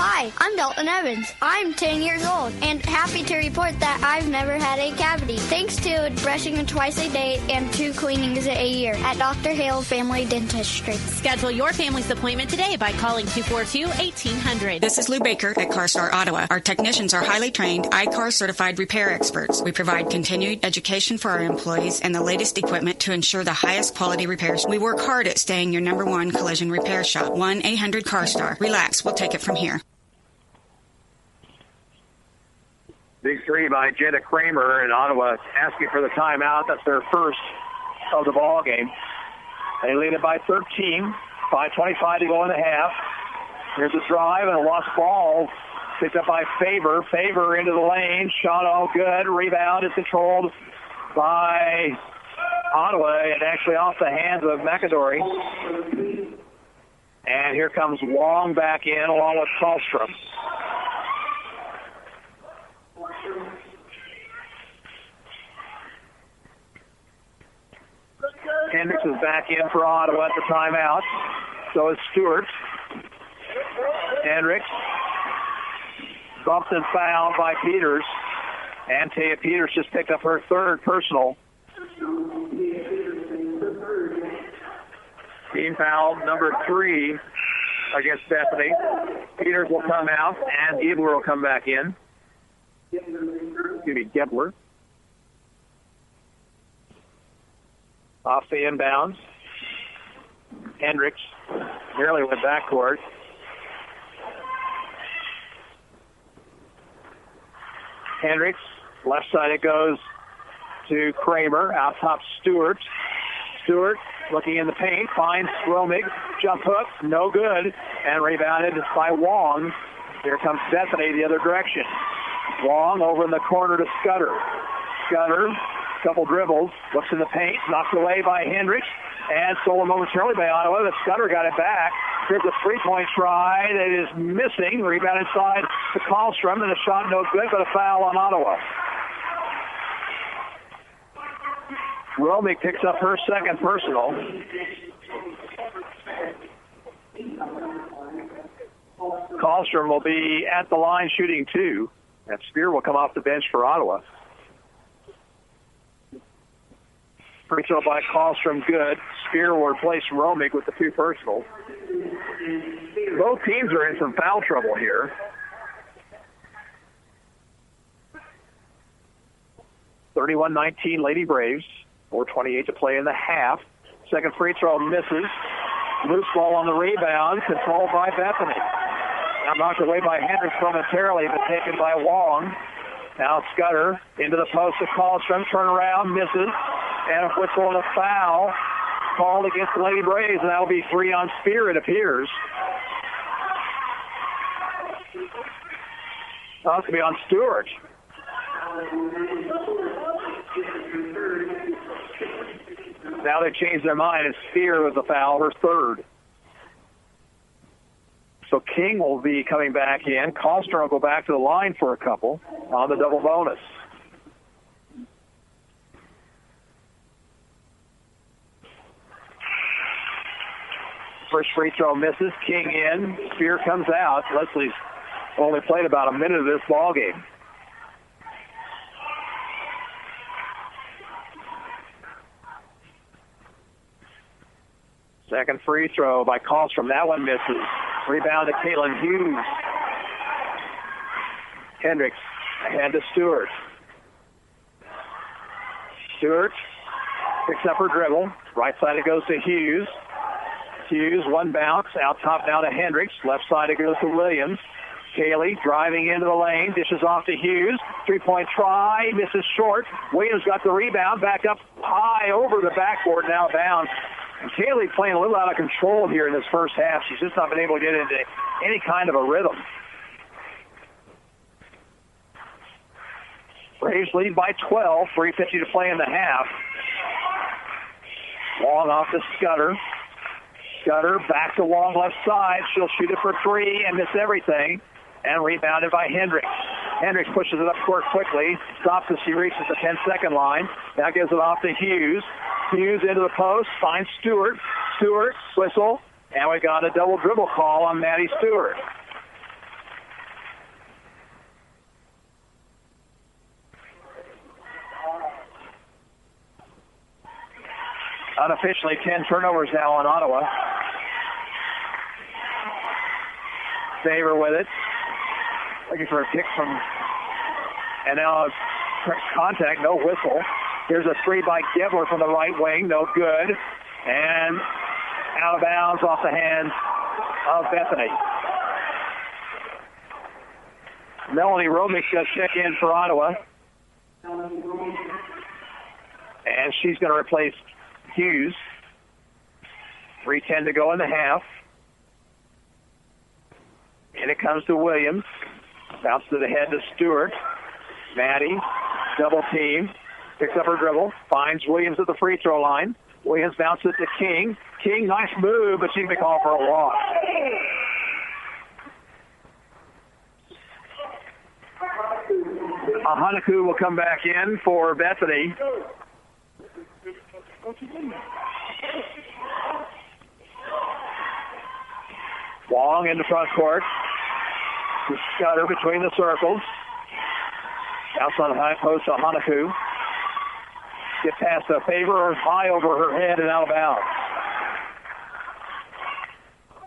Hi, I'm Dalton Evans. I'm 10 years old and happy to report that I've never had a cavity thanks to brushing twice a day and 2 cleanings a year at Dr. Hale Family Dentistry. Schedule your family's appointment today by calling 242-1800. This is Lou Baker at CarStar Ottawa. Our technicians are highly trained, ICAR certified repair experts. We provide continued education for our employees and the latest equipment to ensure the highest quality repairs. We work hard at staying your number one collision repair shop. 1-800-CARSTAR. Relax, we'll take it from here. Big three by Jenna Kramer, and Ottawa asking for the timeout. That's their first of the ball game. They lead it by 13. 5:25 to go in the half. Here's a drive and a lost ball. Picked up by Favor. Favor into the lane. Shot all good. Rebound is controlled by Ottawa and actually off the hands of McAdory. And here comes Wong back in along with Kallstrom. Hendricks is back in for Ottawa at the timeout. So is Stewart. Hendricks bumped and fouled by Peters. And Taya Peters just picked up her third personal. Team foul number 3 against Bethany. Peters will come out, and Giebler will come back in. Gebler. Off the inbounds. Hendricks nearly went backcourt. Hendricks, left side it goes to Kramer. Out top Stewart. Stewart looking in the paint, finds Romig. Jump hook, no good. And rebounded by Wong. Here comes Bethany the other direction. Wong over in the corner to Scudder. Scudder, couple dribbles, looks in the paint, knocked away by Hendricks, and stolen momentarily by Ottawa, but Scudder got it back. Here's a three-point try that is missing. Rebound inside to Kallstrom, and a shot no good, but a foul on Ottawa. Romig picks up her second personal. Kallstrom will be at the line shooting 2. And Spear will come off the bench for Ottawa. Free throw by Kallstrom, good. Spear will replace Romig with the 2 personals. Both teams are in some foul trouble here. 31-19 Lady Braves. 4:28 to play in the half. Second free throw misses. Loose ball on the rebound, controlled by Bethany. Now knocked away by Hendricks momentarily, but taken by Wong. Now Scudder into the post to Kallstrom. Turn around, misses. And a whistle and a foul called against the Lady Braves, and that'll be 3 on Spear, it appears. Oh, it's going to be on Stewart. Now they've changed their mind. It's Spear with the foul, her third. So King will be coming back in. Kallstrom will go back to the line for a couple on the double bonus. First free throw misses. King in. Spear comes out. Leslie's only played about a minute of this ball game. Second free throw by Kallstrom. That one misses. Rebound to Caitlin Hughes. Hendricks ahead to Stewart. Stewart picks up her dribble. Right side it goes to Hughes. Hughes, one bounce. Out top now to Hendricks. Left side it goes to Williams. Cayley driving into the lane. Dishes off to Hughes. Three-point try. Misses short. Williams got the rebound. Back up high over the backboard. Now bounds. And Cayley playing a little out of control here in this first half. She's just not been able to get into any kind of a rhythm. Braves lead by 12. 3:50 to play in the half. Long off to Scudder. Scudder back to Long left side. She'll shoot it for 3 and miss everything. And rebounded by Hendricks. Hendricks pushes it up court quickly. Stops as she reaches the 10-second line. Now gives it off to Hughes. Hughes into the post. Finds Stewart. Stewart, whistle. And we got a double dribble call on Maddie Stewart. Unofficially, 10 turnovers now on Ottawa. Saver with it. Looking for a kick from, and now contact, no whistle. Here's a 3 by Gebler from the right wing, no good. And out of bounds off the hands of Bethany. Melanie Romig does check in for Ottawa. And she's going to replace Hughes. 3:10 to go in the half. And it comes to Williams. Bounce to the head to Stewart. Maddie, double team. Picks up her dribble. Finds Williams at the free throw line. Williams bounces it to King. King, nice move, but she's been called for a walk. Ahanaku will come back in for Bethany. Long into front court. Scudder between the circles. Outside the high post to Hanaku. Get past a Favor, high over her head and out of bounds.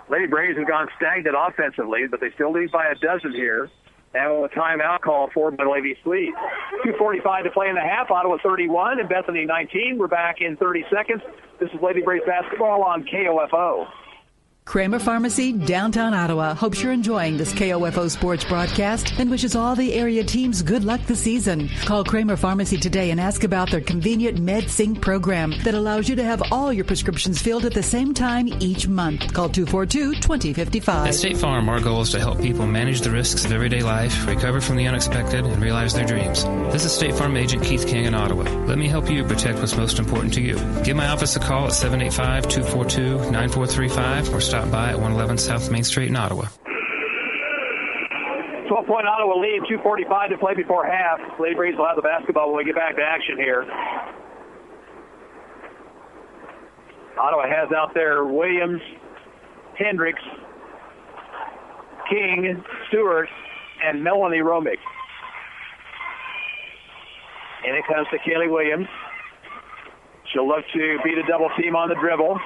Lady Braves have gone stagnant offensively, but they still lead by a dozen here. And a timeout call for by Lady Fleet. 2:45 to play in the half. Ottawa 31 and Bethany 19. We're back in 30 seconds. This is Lady Braves basketball on KOFO. Kramer Pharmacy, downtown Ottawa, hopes you're enjoying this KOFO sports broadcast and wishes all the area teams good luck this season. Call Kramer Pharmacy today and ask about their convenient MedSync program that allows you to have all your prescriptions filled at the same time each month. Call 242-2055. At State Farm, our goal is to help people manage the risks of everyday life, recover from the unexpected, and realize their dreams. This is State Farm Agent Keith King in Ottawa. Let me help you protect what's most important to you. Give my office a call at 785-242-9435 or stop by at 111 South Main Street in Ottawa. 12-point Ottawa lead, 2:45 to play before half. Lady Braves will have the basketball when we get back to action here. Ottawa has out there Williams, Hendricks, King, Stewart, and Melanie Romick. And it comes to Kaylee Williams. She'll look to beat a double team on the dribble.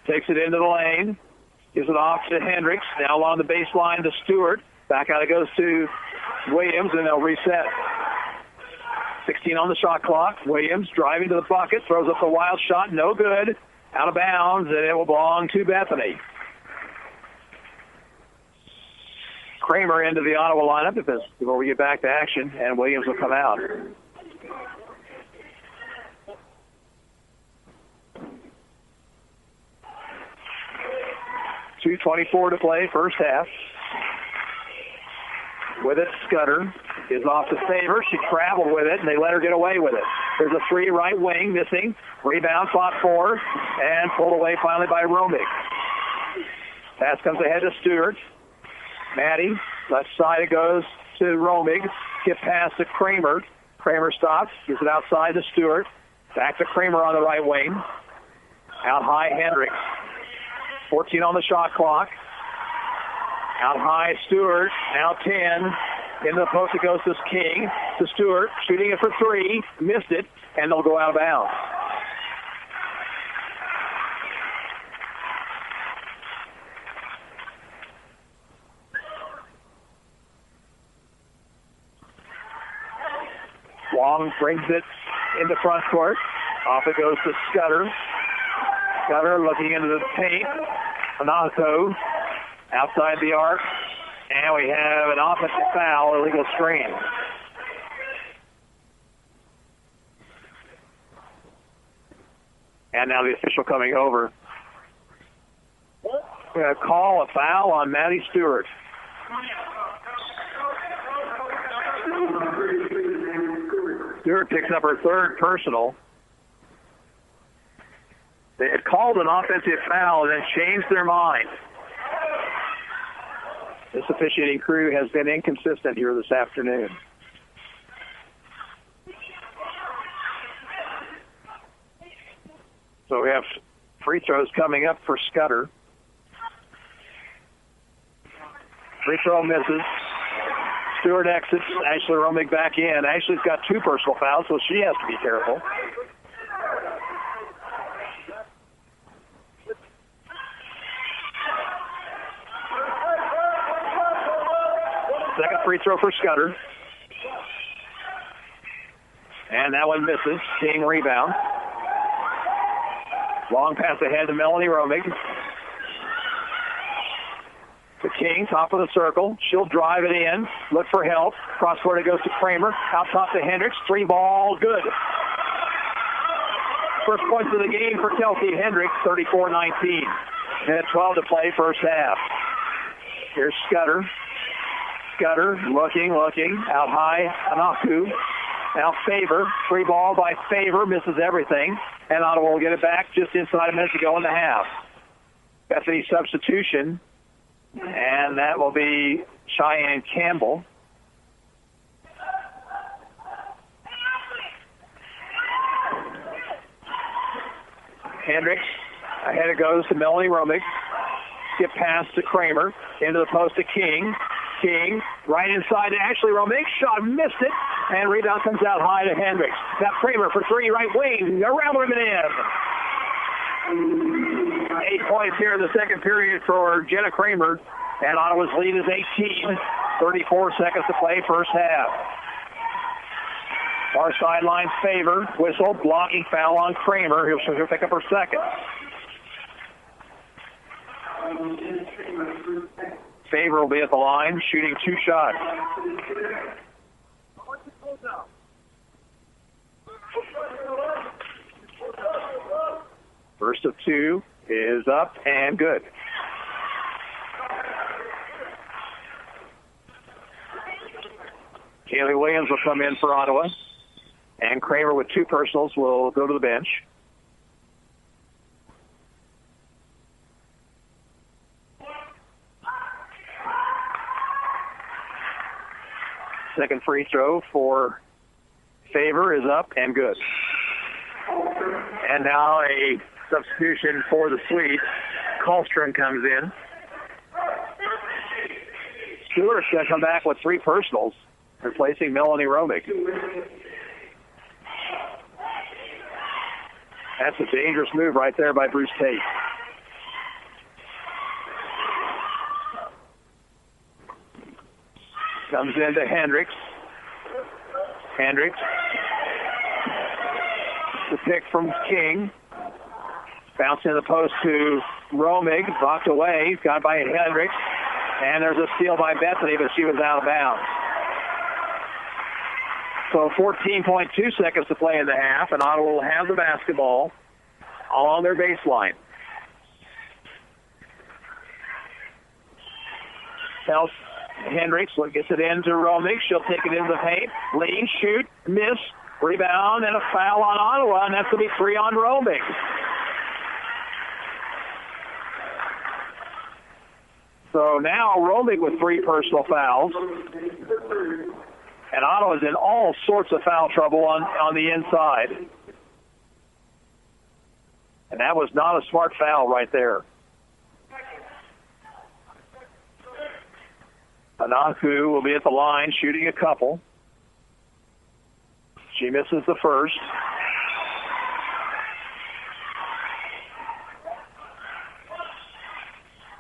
Takes it into the lane. Gives it off to Hendricks. Now along the baseline to Stewart. Back out it goes to Williams, and they'll reset. 16 on the shot clock. Williams driving to the bucket. Throws up a wild shot. No good. Out of bounds, and it will belong to Bethany. Kramer into the Ottawa lineup before we get back to action, and Williams will come out. .2:24 to play, first half. With it, Scudder is off to Favor. She traveled with it, and they let her get away with it. There's a three right wing missing. Rebound fought for, and pulled away finally by Romick. Pass comes ahead to Stewart. Maddie, left side it goes to Romick. Get past to Kramer. Kramer stops, gives it outside to Stewart. Back to Kramer on the right wing. Out high, Hendricks. 14 on the shot clock. Out high, Stewart. Now 10. Into the post it goes to King. To Stewart. Shooting it for three. Missed it. And they'll go out of bounds. Long brings it into front court. Off it goes to Scudder. Scudder looking into the paint. Anato outside the arc. And we have an offensive foul, illegal screen. And now the official coming over. We're going to call a foul on Maddie Stewart. Stewart picks up her third personal. They had called an offensive foul and then changed their mind. This officiating crew has been inconsistent here this afternoon. So we have free throws coming up for Scudder. Free throw misses. Stewart exits. Ashley Romick back in. Ashley's got two personal fouls, so she has to be careful. Second free throw for Scudder. And that one misses. King rebound. Long pass ahead to Melanie Romick. To King, top of the circle. She'll drive it in. Look for help. Cross court it goes to Kramer. Out top to Hendricks. Three ball, good. First points of the game for Kelsey Hendricks, 34-19. And 12 to play, first half. Here's Scudder. Scudder looking. Out high, Anaku. Now Favor. Free ball by Favor. Misses everything. And Ottawa will get it back just inside a minute to go in the half. Bethany substitution. And that will be Cheyenne Campbell. Hendricks. Ahead it goes to Melanie Romick. skip pass to Kramer. Into the post to King. King right inside to Ashley Romig. Shot missed it. And rebound comes out high to Hendricks. Now Kramer for three, right wing. Around the rim and in. 8 points here in the second period for Jenna Kramer. And Ottawa's lead is 18. 34 seconds to play, first half. Far sideline favor. Whistle. Blocking foul on Kramer. He'll pick up her second. Favor will be at the line, shooting 2 shots. First of 2 is up and good. Kaylee Williams will come in for Ottawa, and Kramer with 2 personals will go to the bench. Second free throw for Favor is up and good. And now a substitution for the Swedes. Kallstrom comes in. Stewart's going to come back with 3 personals, replacing Melanie Romig. That's a dangerous move right there by Bruce Tate. Comes into Hendricks. Hendricks. The pick from King. Bounce in the post to Romig. Blocked away. Got by Hendricks. And there's a steal by Bethany, but she was out of bounds. So 14.2 seconds to play in the half, and Ottawa will have the basketball along their baseline. Helps Hendricks gets it into Romig. She'll take it into the paint. Lean, shoot, miss, rebound, and a foul on Ottawa, and that's going to be 3 on Romig. So now Romig with 3 personal fouls. And Ottawa's in all sorts of foul trouble on the inside. And that was not a smart foul right there. Anaku will be at the line shooting a couple. She misses the first.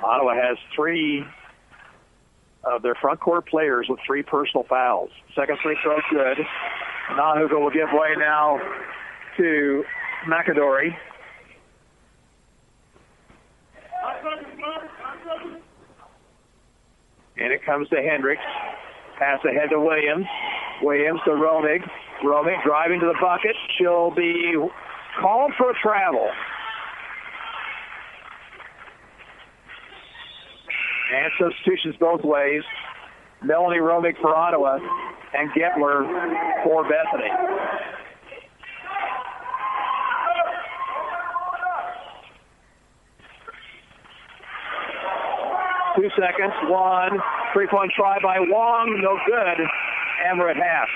Ottawa has 3 of their front court players with 3 personal fouls. Second free throw good. Nahuga will give way now to McAdory. And it comes to Hendricks. Pass ahead to Williams. Williams to Romig. Romig driving to the bucket. She'll be called for a travel. And substitutions both ways. Melanie Romig for Ottawa and Getler for Bethany. Two seconds. 1 3-point try by Wong. No good. And we're at half.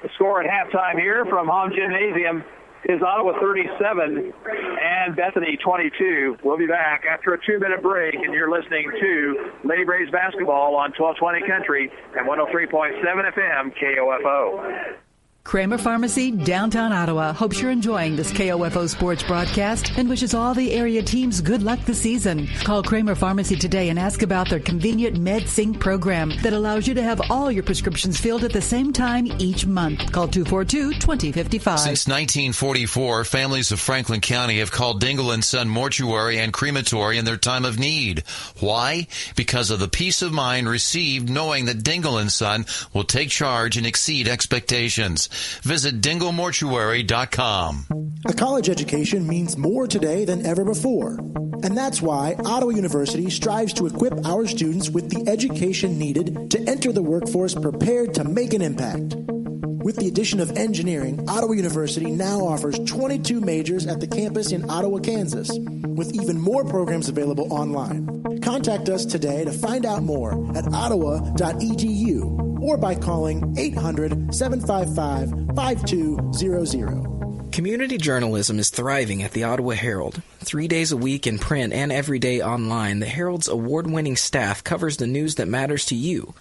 The score at halftime here from Hom Gymnasium is Ottawa 37 and Bethany 22. We'll be back after a 2-minute break, and you're listening to Lady Braves basketball on 1220 Country and 103.7 FM KOFO. Kramer Pharmacy, downtown Ottawa, hopes you're enjoying this KOFO sports broadcast and wishes all the area teams good luck this season. Call Kramer Pharmacy today and ask about their convenient MedSync program that allows you to have all your prescriptions filled at the same time each month. Call 242-2055. Since 1944, families of Franklin County have called Dingle & Son Mortuary and Crematory in their time of need. Why? Because of the peace of mind received knowing that Dingle & Son will take charge and exceed expectations. Visit dinglemortuary.com. A college education means more today than ever before. And that's why Ottawa University strives to equip our students with the education needed to enter the workforce prepared to make an impact. With the addition of engineering, Ottawa University now offers 22 majors at the campus in Ottawa, Kansas, with even more programs available online. Contact us today to find out more at ottawa.edu or by calling 800-755-5200. Community journalism is thriving at the Ottawa Herald. 3 days a week in print and every day online, the Herald's award-winning staff covers the news that matters to you.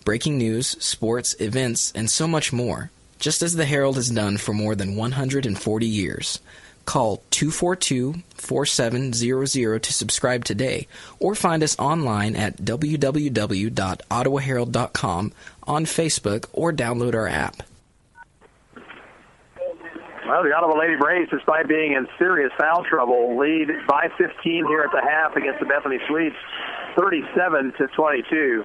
Breaking news, sports, events, and so much more. Just as the Herald has done for more than 140 years. Call 242-4700 to subscribe today, or find us online at www.ottawaherald.com, on Facebook, or download our app. Well, the Ottawa Lady Braves, despite being in serious foul trouble, lead by 15 here at the half against the Bethany Swedes, 37-22.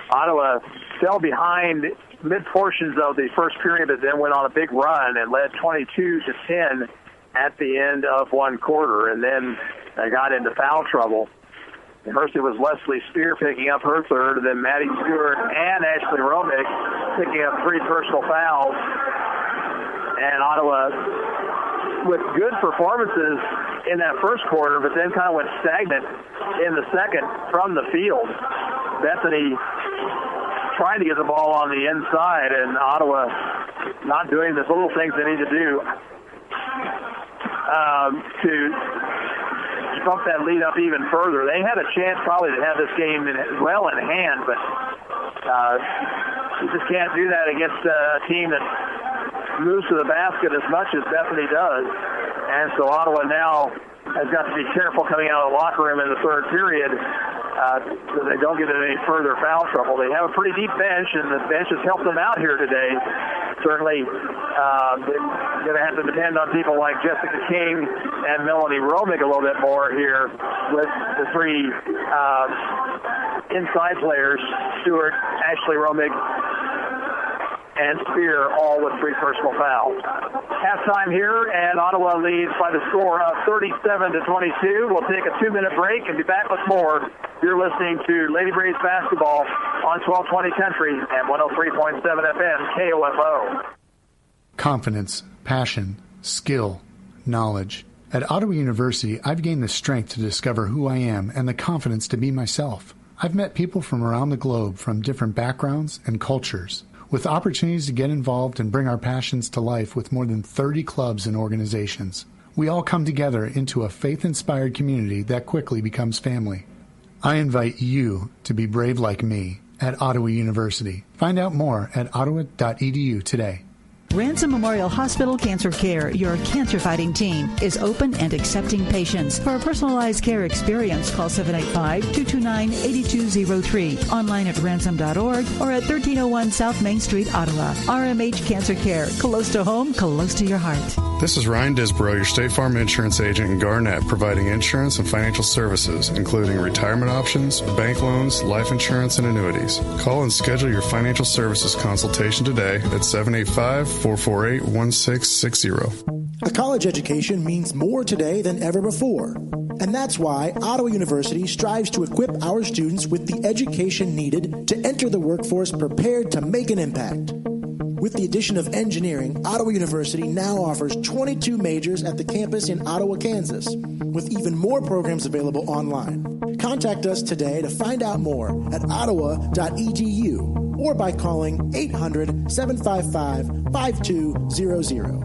Ottawa fell behind mid-portions of the first period, but then went on a big run and led 22-10 at the end of one quarter, and then they got into foul trouble. First it was Leslie Spear picking up her third, and then Maddie Stewart and Ashley Romick picking up 3 personal fouls. And Ottawa, with good performances in that first quarter, but then kind of went stagnant in the second from the field. Bethany trying to get the ball on the inside, and Ottawa not doing the little things they need to do to bump that lead up even further. They had a chance probably to have this game well in hand, but you just can't do that against a team that moves to the basket as much as Bethany does. And so Ottawa now has got to be careful coming out of the locker room in the third period so they don't get into any further foul trouble. They have a pretty deep bench, and the bench has helped them out here today. Certainly they're going to have to depend on people like Jessica King and Melanie Romick a little bit more here with the 3 inside players, Stewart, Ashley Romick, and Spear, all with 3 personal fouls. Halftime here, and Ottawa leads by the score of 37-22. We'll take a 2-minute break and be back with more. You're listening to Lady Braves basketball on 1220 Country and 103.7 FM KOFO. Confidence, passion, skill, knowledge. At Ottawa University, I've gained the strength to discover who I am and the confidence to be myself. I've met people from around the globe from different backgrounds and cultures, with opportunities to get involved and bring our passions to life with more than 30 clubs and organizations. We all come together into a faith-inspired community that quickly becomes family. I invite you to be brave like me at Ottawa University. Find out more at ottawa.edu today. Ransom Memorial Hospital Cancer Care, your cancer-fighting team, is open and accepting patients. For a personalized care experience, call 785-229-8203. Online at ransom.org or at 1301 South Main Street, Ottawa. RMH Cancer Care, close to home, close to your heart. This is Ryan Disbrow, your State Farm insurance agent in Garnett, providing insurance and financial services, including retirement options, bank loans, life insurance, and annuities. Call and schedule your financial services consultation today at 785-448-1660. A college education means more today than ever before. And that's why Ottawa University strives to equip our students with the education needed to enter the workforce prepared to make an impact. With the addition of engineering, Ottawa University now offers 22 majors at the campus in Ottawa, Kansas, with even more programs available online. Contact us today to find out more at ottawa.edu or by calling 800-755-5200.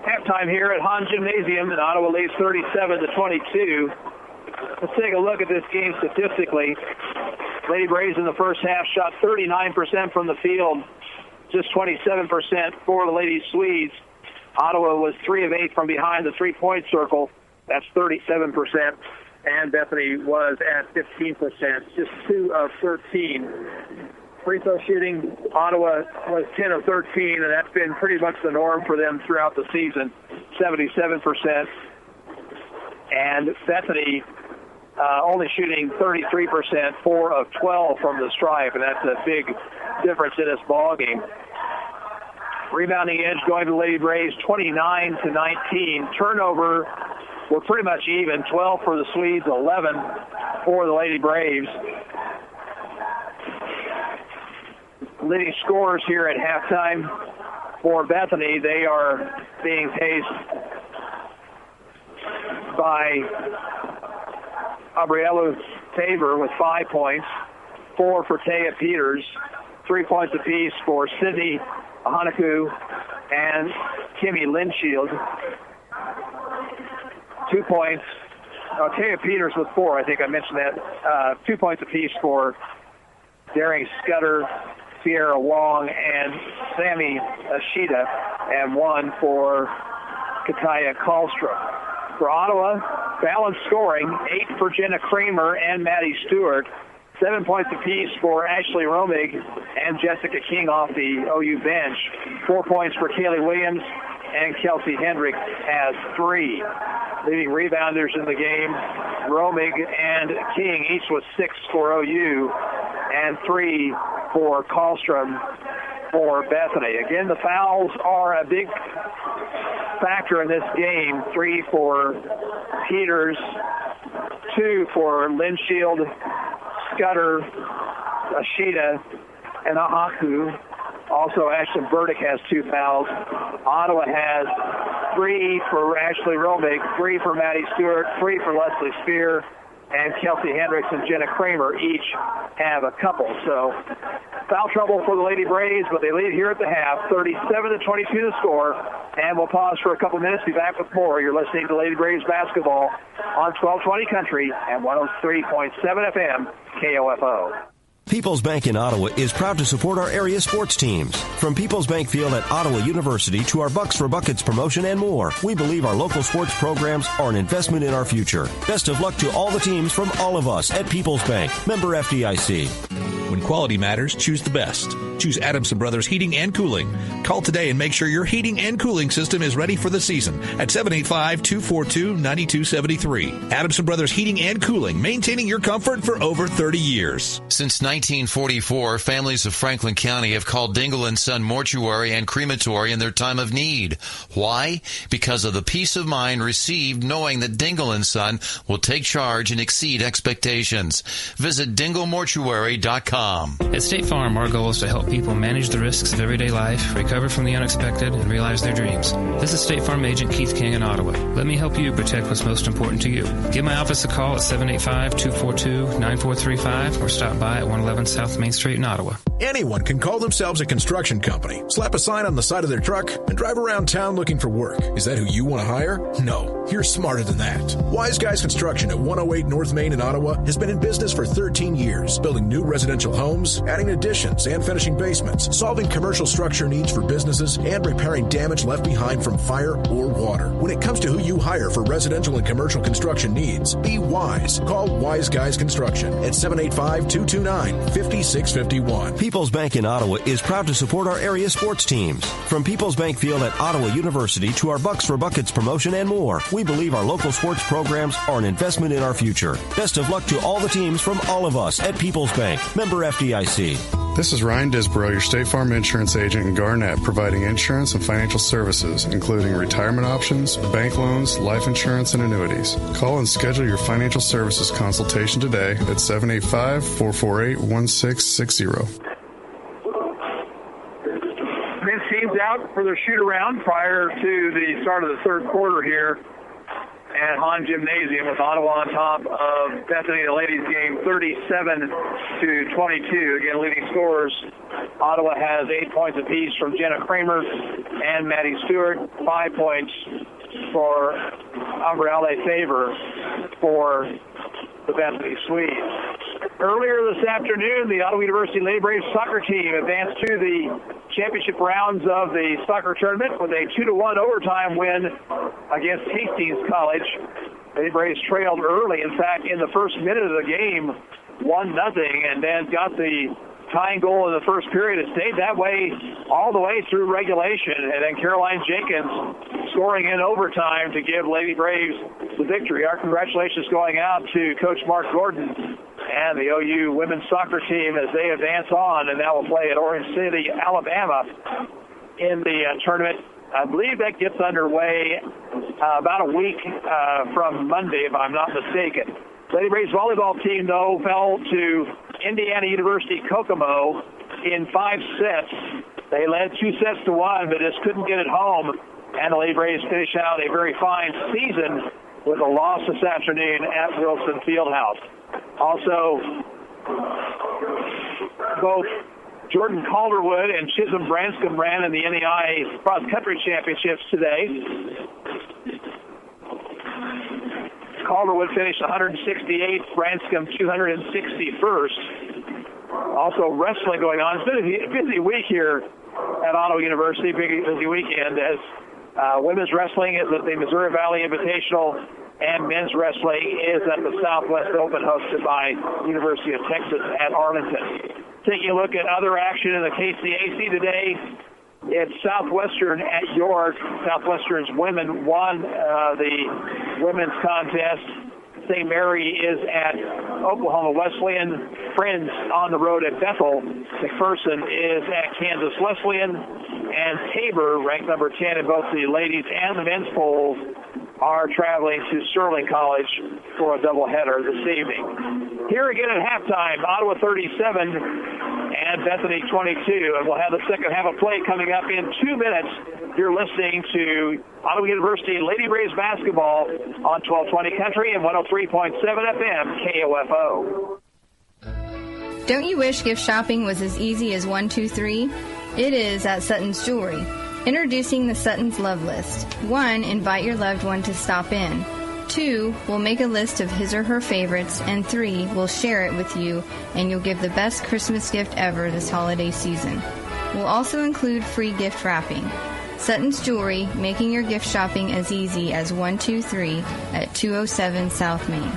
Halftime here at Hahn Gymnasium, and Ottawa leads 37-22. Let's take a look at this game statistically. Lady Braves in the first half shot 39% from the field, just 27% for the Lady Swedes. Ottawa was 3 of 8 from behind the three-point circle. That's 37%. And Bethany was at 15%, just 2 of 13. Free throw shooting, Ottawa was 10 of 13, and that's been pretty much the norm for them throughout the season, 77%. And Bethany only shooting 33%, 4 of 12 from the stripe, and that's a big difference in this ball game. Rebounding edge going to the Lady Braves, 29-19. Turnover, we're pretty much even, 12 for the Swedes, 11 for the Lady Braves. Leading scorers here at halftime for Bethany, they are being paced by Gabriela Tabor with 5 points, 4 for Taya Peters, 3 points apiece for Sydney Hanaku and Kimmy Linshield. 2 points. Taya Peters with 4. I think I mentioned that. 2 points apiece for Daring Scudder, Sierra Wong, and Sammy Ashita, and 1 for Kataya Kallstrom. For Ottawa, balanced scoring, 8 for Jenna Kramer and Maddie Stewart, 7 points apiece for Ashley Romig and Jessica King off the OU bench, 4 points for Kaylee Williams, and Kelsey Hendricks has 3. Leading rebounders in the game, Romig and King, each with 6 for OU, and 3 for Kallstrom for Bethany. Again, the fouls are a big factor in this game. 3 for Peters, 2 for Linshield, Scudder, Ashita, and Ahaku. Also, Ashton Burdick has 2 fouls. Ottawa has 3 for Ashley Romig, 3 for Maddie Stewart, 3 for Leslie Spear, and Kelsey Hendricks and Jenna Kramer each have a couple. So, foul trouble for the Lady Braves, but they lead here at the half, 37-22 the score. And we'll pause for a couple minutes, be back with more. You're listening to Lady Braves basketball on 1220 Country and 103.7 FM KOFO. People's Bank in Ottawa is proud to support our area sports teams. From People's Bank Field at Ottawa University to our Bucks for Buckets promotion and more, we believe our local sports programs are an investment in our future. Best of luck to all the teams from all of us at People's Bank. Member FDIC. When quality matters, choose the best. Choose Adamson Brothers Heating and Cooling. Call today and make sure your heating and cooling system is ready for the season at 785-242-9273. Adamson Brothers Heating and Cooling, maintaining your comfort for over 30 years. Since 1944, families of Franklin County have called Dingle & Son Mortuary and Crematory in their time of need. Why? Because of the peace of mind received knowing that Dingle & Son will take charge and exceed expectations. Visit dinglemortuary.com. At State Farm, our goal is to help people manage the risks of everyday life, recover from the unexpected, and realize their dreams. This is State Farm Agent Keith King in Ottawa. Let me help you protect what's most important to you. Give my office a call at 785-242-9435 or stop by at 111 South Main Street in Ottawa. Anyone can call themselves a construction company, slap a sign on the side of their truck, and drive around town looking for work. Is that who you want to hire? No, you're smarter than that. Wise Guys Construction at 108 North Main in Ottawa has been in business for 13 years, building new residential homes, adding additions and finishing basements, solving commercial structure needs for businesses, and repairing damage left behind from fire or water. When it comes to who you hire for residential and commercial construction needs, be wise. Call Wise Guys Construction at 785-229-5651. People's Bank in Ottawa is proud to support our area sports teams. From People's Bank Field at Ottawa University to our Bucks for Buckets promotion and more, we believe our local sports programs are an investment in our future. Best of luck to all the teams from all of us at People's Bank. Member FDIC. This is Ryan Disborough, your State Farm insurance agent in Garnett, providing insurance and financial services, including retirement options, bank loans, life insurance, and annuities. Call and schedule your financial services consultation today at 785-448-1660. Men's team's out for their shoot-around prior to the start of the third quarter here at Hahn Gymnasium, with Ottawa on top of Bethany, the ladies' game, 37-22. Again, leading scorers, Ottawa has 8 points apiece from Jenna Kramer and Maddie Stewart, 5 points for Umbrella Favor for the Bethany Swedes. Earlier this afternoon, the Ottawa University Lady Braves soccer team advanced to the championship rounds of the soccer tournament with a 2-1 overtime win against Hastings College. Lady Braves trailed early. In fact, in the first minute of the game, 1-0, and then got the tying goal in the first period. It stayed that way all the way through regulation, and then Caroline Jenkins scoring in overtime to give Lady Braves the victory. Our congratulations going out to Coach Mark Gordon and the OU women's soccer team as they advance on, and now will play at Orange City, Alabama in the tournament. I believe that gets underway about a week from Monday, if I'm not mistaken. Lady Braves volleyball team, though, fell to Indiana University Kokomo in 5 sets. They led 2-1, but just couldn't get it home. And the Lady Braves finish out a very fine season with a loss this afternoon at Wilson Fieldhouse. Also, both Jordan Calderwood and Chisholm Branscombe ran in the NEI cross-country championships today. Calderwood finished 168th, Branscombe 261st. Also wrestling going on. It's been a busy week here at Ottawa University, busy weekend, as women's wrestling is at the Missouri Valley Invitational and men's wrestling is at the Southwest Open hosted by University of Texas at Arlington. Taking a look at other action in the KCAC today, it's Southwestern at York. Southwestern's women won the women's contest. St. Mary is at Oklahoma Wesleyan. Friends on the road at Bethel. McPherson is at Kansas Wesleyan. And Tabor, ranked number 10 in both the ladies and the men's polls, are traveling to Sterling College for a doubleheader this evening. Here again at halftime, Ottawa 37 and Bethany 22. And we'll have the second half of play coming up in 2 minutes. You're listening to Ottawa University Lady Braves basketball on 1220 Country and 103.7 FM KOFO. Don't you wish gift shopping was as easy as 1, 2, 3? It is at Sutton's Jewelry. Introducing the Sutton's Love List. 1, invite your loved one to stop in. 2, we'll make a list of his or her favorites. And 3, we'll share it with you, and you'll give the best Christmas gift ever this holiday season. We'll also include free gift wrapping. Sutton's Jewelry, making your gift shopping as easy as 1, 2, 3 at 207 South Main.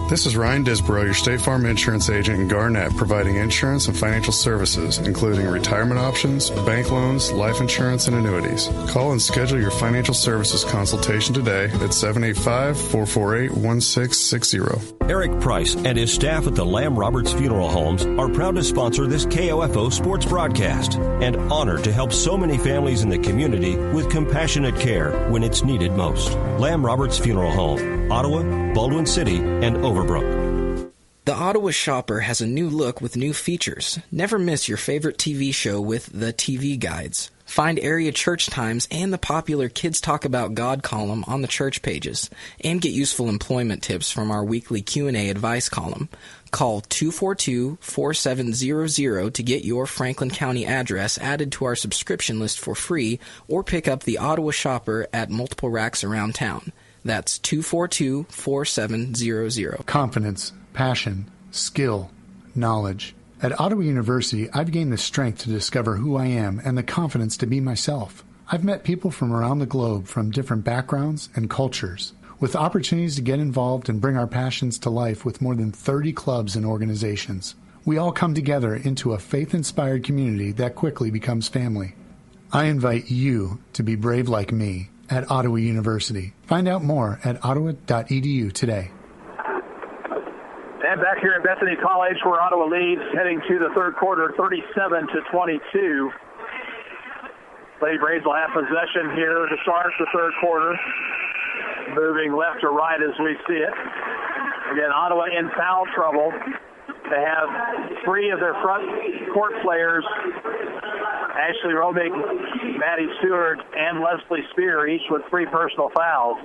This is Ryan Disborough, your State Farm insurance agent in Garnett, providing insurance and financial services, including retirement options, bank loans, life insurance, and annuities. Call and schedule your financial services consultation today at 785-448-1660. Eric Price and his staff at the Lamb Roberts Funeral Homes are proud to sponsor this KOFO sports broadcast and honored to help so many families in the community with compassionate care when it's needed most. Lamb Roberts Funeral Home, Ottawa, Baldwin City, and Overbrook. The Ottawa Shopper has a new look with new features. Never miss your favorite TV show with the TV Guides. Find area church times and the popular Kids Talk About God column on the church pages, and get useful employment tips from our weekly Q&A advice column. Call 242-4700 to get your Franklin County address added to our subscription list for free, or pick up the Ottawa Shopper at multiple racks around town. That's 242-4700. Confidence, passion, skill, knowledge. At Ottawa University, I've gained the strength to discover who I am and the confidence to be myself. I've met people from around the globe from different backgrounds and cultures, with opportunities to get involved and bring our passions to life with more than 30 clubs and organizations. We all come together into a faith-inspired community that quickly becomes family. I invite you to be brave like me at Ottawa University. Find out more at ottawa.edu today. And back here at Bethany College, where Ottawa leads, heading to the third quarter, 37-22. Lady Braves will have possession here to start the third quarter. Moving left to right as we see it. Again, Ottawa in foul trouble. They have 3 of their front court players, Ashley Romig, Maddie Stewart, and Leslie Spear, each with 3 personal fouls.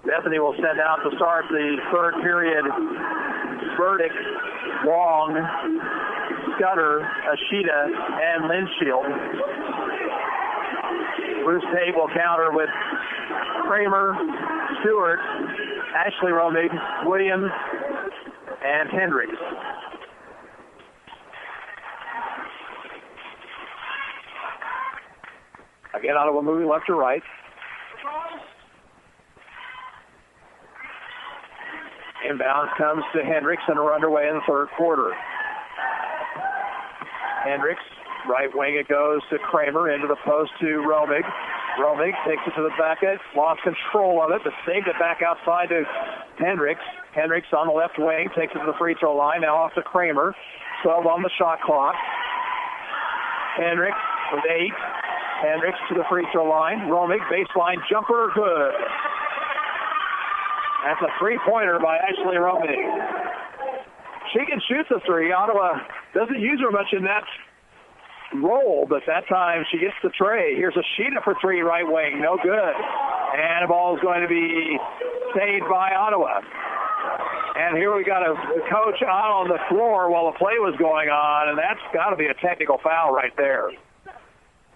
Bethany will send out to start the third period Burdick, Wong, Scudder, Ashita, and Linshield. Bruce Tate will counter with Kramer, Stewart, Ashley Romig, Williams, and Hendricks. Again, Ottawa moving left to right. Inbounds comes to Hendricks, and we're underway in the third quarter. Hendricks, right wing it goes to Kramer, into the post to Romig. Romig takes it to the back edge, lost control of it, but saved it back outside to Hendricks. Hendricks on the left wing, takes it to the free throw line, now off to Kramer. 12 on the shot clock. Hendricks with 8. Hendricks to the free throw line. Romig, baseline jumper, good. That's a three-pointer by Ashley Romig. She can shoot the three. Ottawa doesn't use her much in that role, but that time she gets the tray. Here's a Sheeta for 3 right wing. No good. And the ball is going to be saved by Ottawa. And here we got a coach out on the floor while the play was going on, and that's got to be a technical foul right there.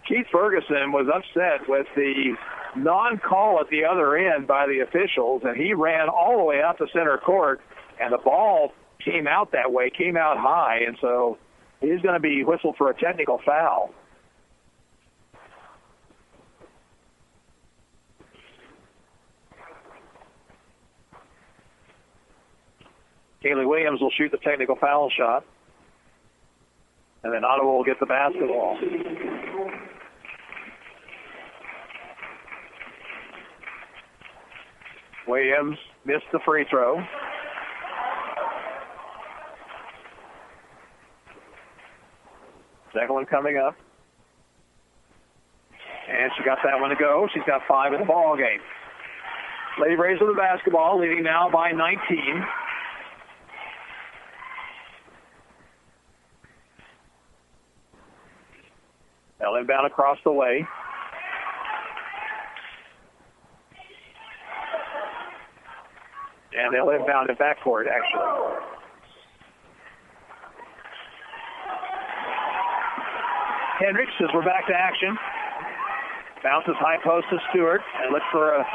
Keith Ferguson was upset with the non-call at the other end by the officials, and he ran all the way out to center court, and the ball came out that way, came out high, and so he's going to be whistled for a technical foul. Kaylee Williams will shoot the technical foul shot. And then Ottawa will get the basketball. Williams missed the free throw. Second one coming up. And she got that one to go. She's got 5 in the ball game. Lady Braves with the basketball, leading now by 19. They'll inbound across the way. And they'll inbound it backcourt, actually. Hendricks, as we're back to action, bounces high post to Stewart and looks for a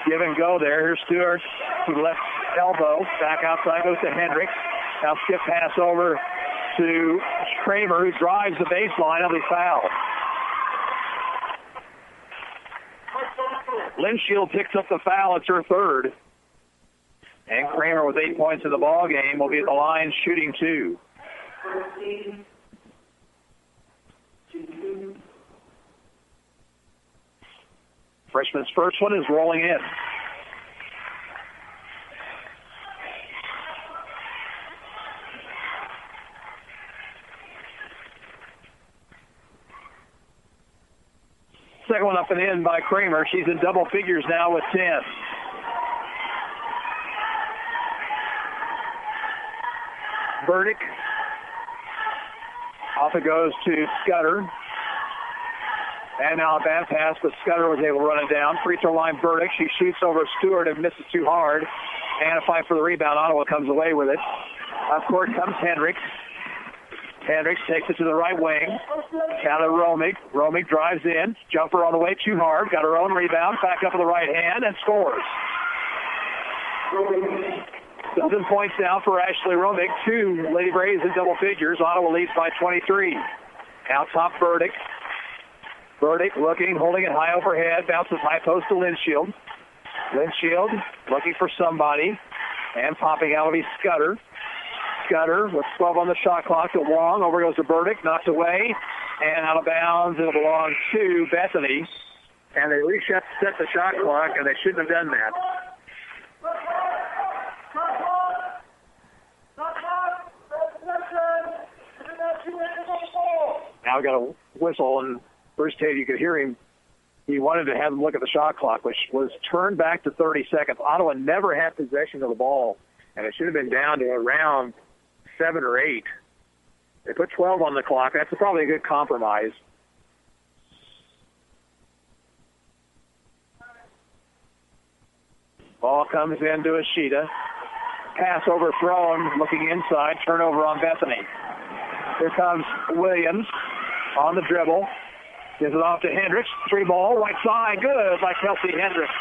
give and go there. Here's Stewart to the left elbow. Back outside goes to Hendricks. Now skip pass over to Kramer, who drives the baseline. He'll be fouled. Linshield picks up the foul. It's her third. And Kramer with 8 points in the ball game will be at the line shooting 2. Freshman's first one is rolling in. Second one up and in by Kramer. She's in double figures now with 10. Burdick. Off it goes to Scudder. And now a bad pass, but Scudder was able to run it down. Free throw line, Burdick. She shoots over Stewart and misses too hard. And a fight for the rebound. Ottawa comes away with it. Up court comes Hendricks. Hendricks takes it to the right wing. Down to Romig. Romig drives in. Jumper on the way too hard. Got her own rebound. Back up with the right hand and scores. 7 points now for Ashley Romig. 2 Lady Braves in double figures. Ottawa leads by 23. Out top, Burdick. Burdick looking, holding it high overhead. Bounces high post to Linshield. Linshield looking for somebody. And popping out will be Scudder. Scudder with 12 on the shot clock to Wong. Over goes to Burdick. Knocked away. And out of bounds. It'll belong to Bethany. And they at least set the shot clock, and they shouldn't have done that. Now we got a whistle, and Bruce Tate, you could hear him. He wanted to have them look at the shot clock, which was turned back to 30 seconds. Ottawa never had possession of the ball, and it should have been down to around 7 or 8. They put 12 on the clock. That's probably a good compromise. Ball comes in to Ishida. Pass overthrown, looking inside. Turnover on Bethany. Here comes Williams on the dribble. Gives it off to Hendricks. 3 ball, right side. Good by Kelsey Hendricks.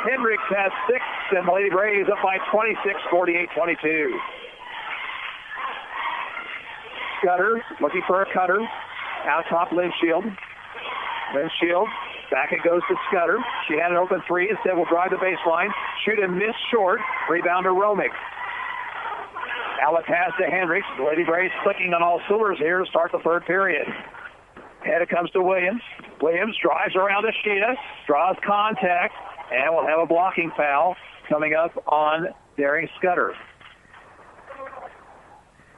Hendricks has 6, and the Lady Braves up by 26, 48-22. Scudder looking for a cutter. Out top, Linshield. Linshield. Back it goes to Scudder. She had an open 3. Instead, will drive the baseline. Shoot and miss short. Rebound to Romig. Outlet pass to Hendricks. The Lady Braves clicking on all cylinders here to start the third period. And it comes to Williams. Williams drives around Ishida, draws contact, and we'll have a blocking foul coming up on Daring Scudder.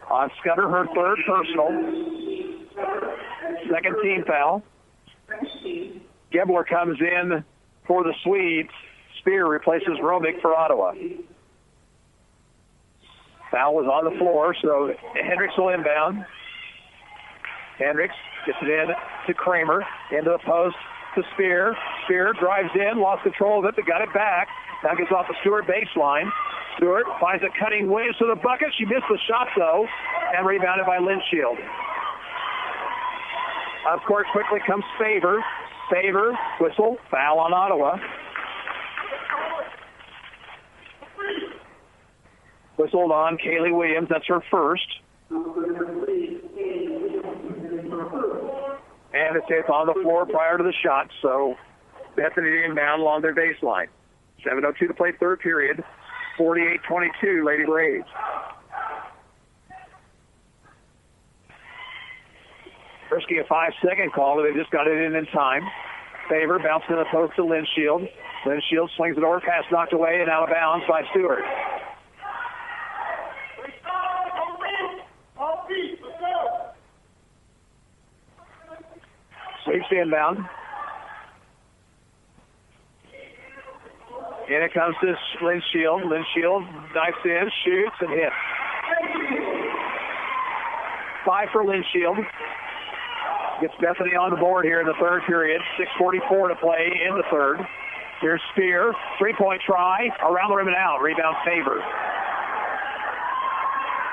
On Scudder, her third personal. Second team foul. Gebler comes in for the Swedes. Spear replaces Romig for Ottawa. Foul was on the floor, so Hendricks will inbound. Hendricks Gets it in to Kramer. Into the post to Spear. Spear drives in, lost control of it, but got it back. Now gets off the Stewart baseline. Stewart finds a cutting Williams to the bucket. She missed the shot, though, and rebounded by Linshield. Up court quickly comes Favor. Favor, whistle, foul on Ottawa. Whistled on Kaylee Williams. That's her first. And it's hit on the floor prior to the shot, so Bethany inbound along their baseline. 7:02 to play, third period. 48-22, Lady Braves. Risking a 5-second call, but they just got it in time. Favor bouncing the post to Linshield. Linshield swings it over, pass knocked away and out of bounds by Stewart. Sweeps the inbound. In it comes to Linshield. Linshield dives in, shoots, and hits. 5 for Linshield. Gets Bethany on the board here in the third period. 6:44 to play in the third. Here's Spear. Three-point try. Around the rim and out. Rebound Favor.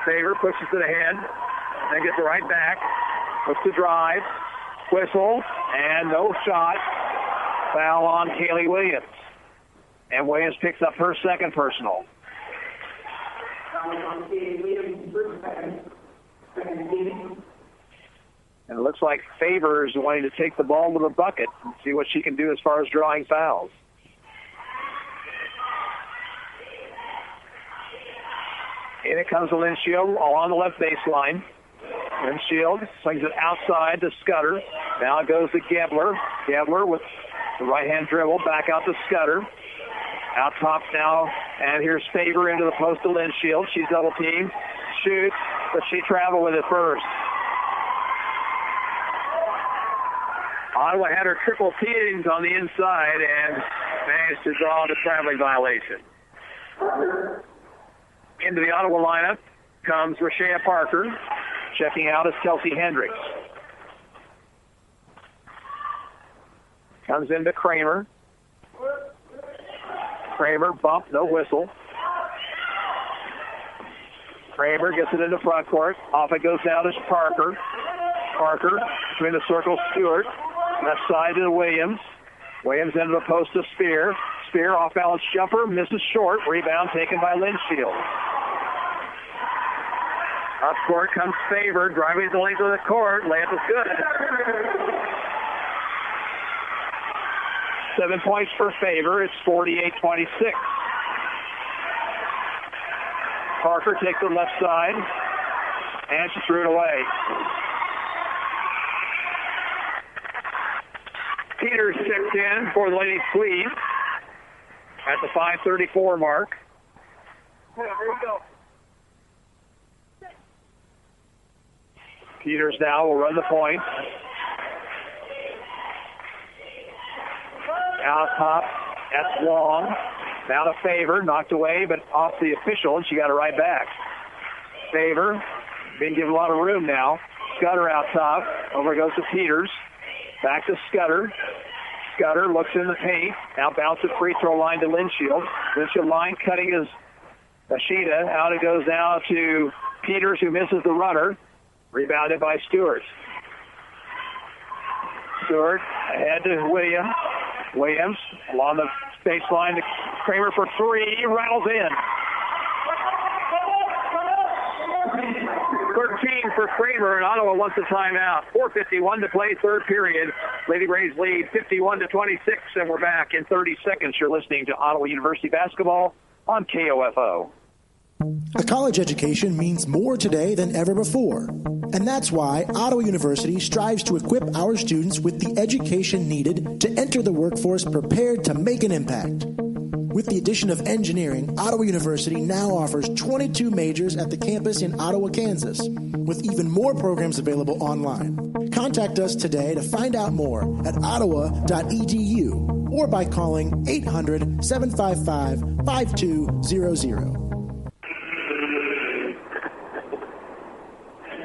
Favor pushes it ahead. Then gets it right back. Looks to drive. Whistle. And no shot. Foul on Kaylee Williams. And Williams picks up her second personal. And it looks like Favor is wanting to take the ball to the bucket and see what she can do as far as drawing fouls. In it comes to Linshield along the left baseline. Linshield swings it outside to Scudder. Now it goes to Gebler. Gebler with the right-hand dribble back out to Scudder. Out top now, and here's Favor into the post to Linshield. She's double teamed, shoots, but she traveled with it first. Ottawa had her triple teams on the inside and managed to draw the traveling violation. Into the Ottawa lineup comes Rashea Parker. Checking out is Kelsey Hendricks. Comes into Kramer. Kramer, bump, no whistle. Kramer gets it into front court. Off it goes down to Parker. Parker between the circle, Stewart. Left side to Williams. Williams into the post to Spear. Spear off balance jumper, misses short. Rebound taken by Linshield. Up court comes Favor, driving the length of the court. Layup is good. 7 points for Favor. It's 48-26. Parker takes the left side, and she threw it away. Peters checked in for the Lady Fleas at the 5:34 mark. Here we go. Peters now will run the point. Out top, that's long. Now to Favor, knocked away, but off the official, and she got it right back. Favor, being given a lot of room now. Scudder out top. Over goes to Peters. Back to Scudder. Scudder looks in the paint. Now bounces free throw line to Linshield. Linshield line cutting is Ashita. Out it goes now to Peters, who misses the runner. Rebounded by Stewart. Stewart ahead to Williams. Williams along the baseline to Kramer for three. Rattles in. 13 for Kramer, and Ottawa wants a timeout. 4:51 to play, third period. Lady Braves lead 51-26, and we're back in 30 seconds. You're listening to Ottawa University basketball on KOFO. A college education means more today than ever before. And that's why Ottawa University strives to equip our students with the education needed to enter the workforce prepared to make an impact. With the addition of engineering, Ottawa University now offers 22 majors at the campus in Ottawa, Kansas, with even more programs available online. Contact us today to find out more at ottawa.edu or by calling 800-755-5200.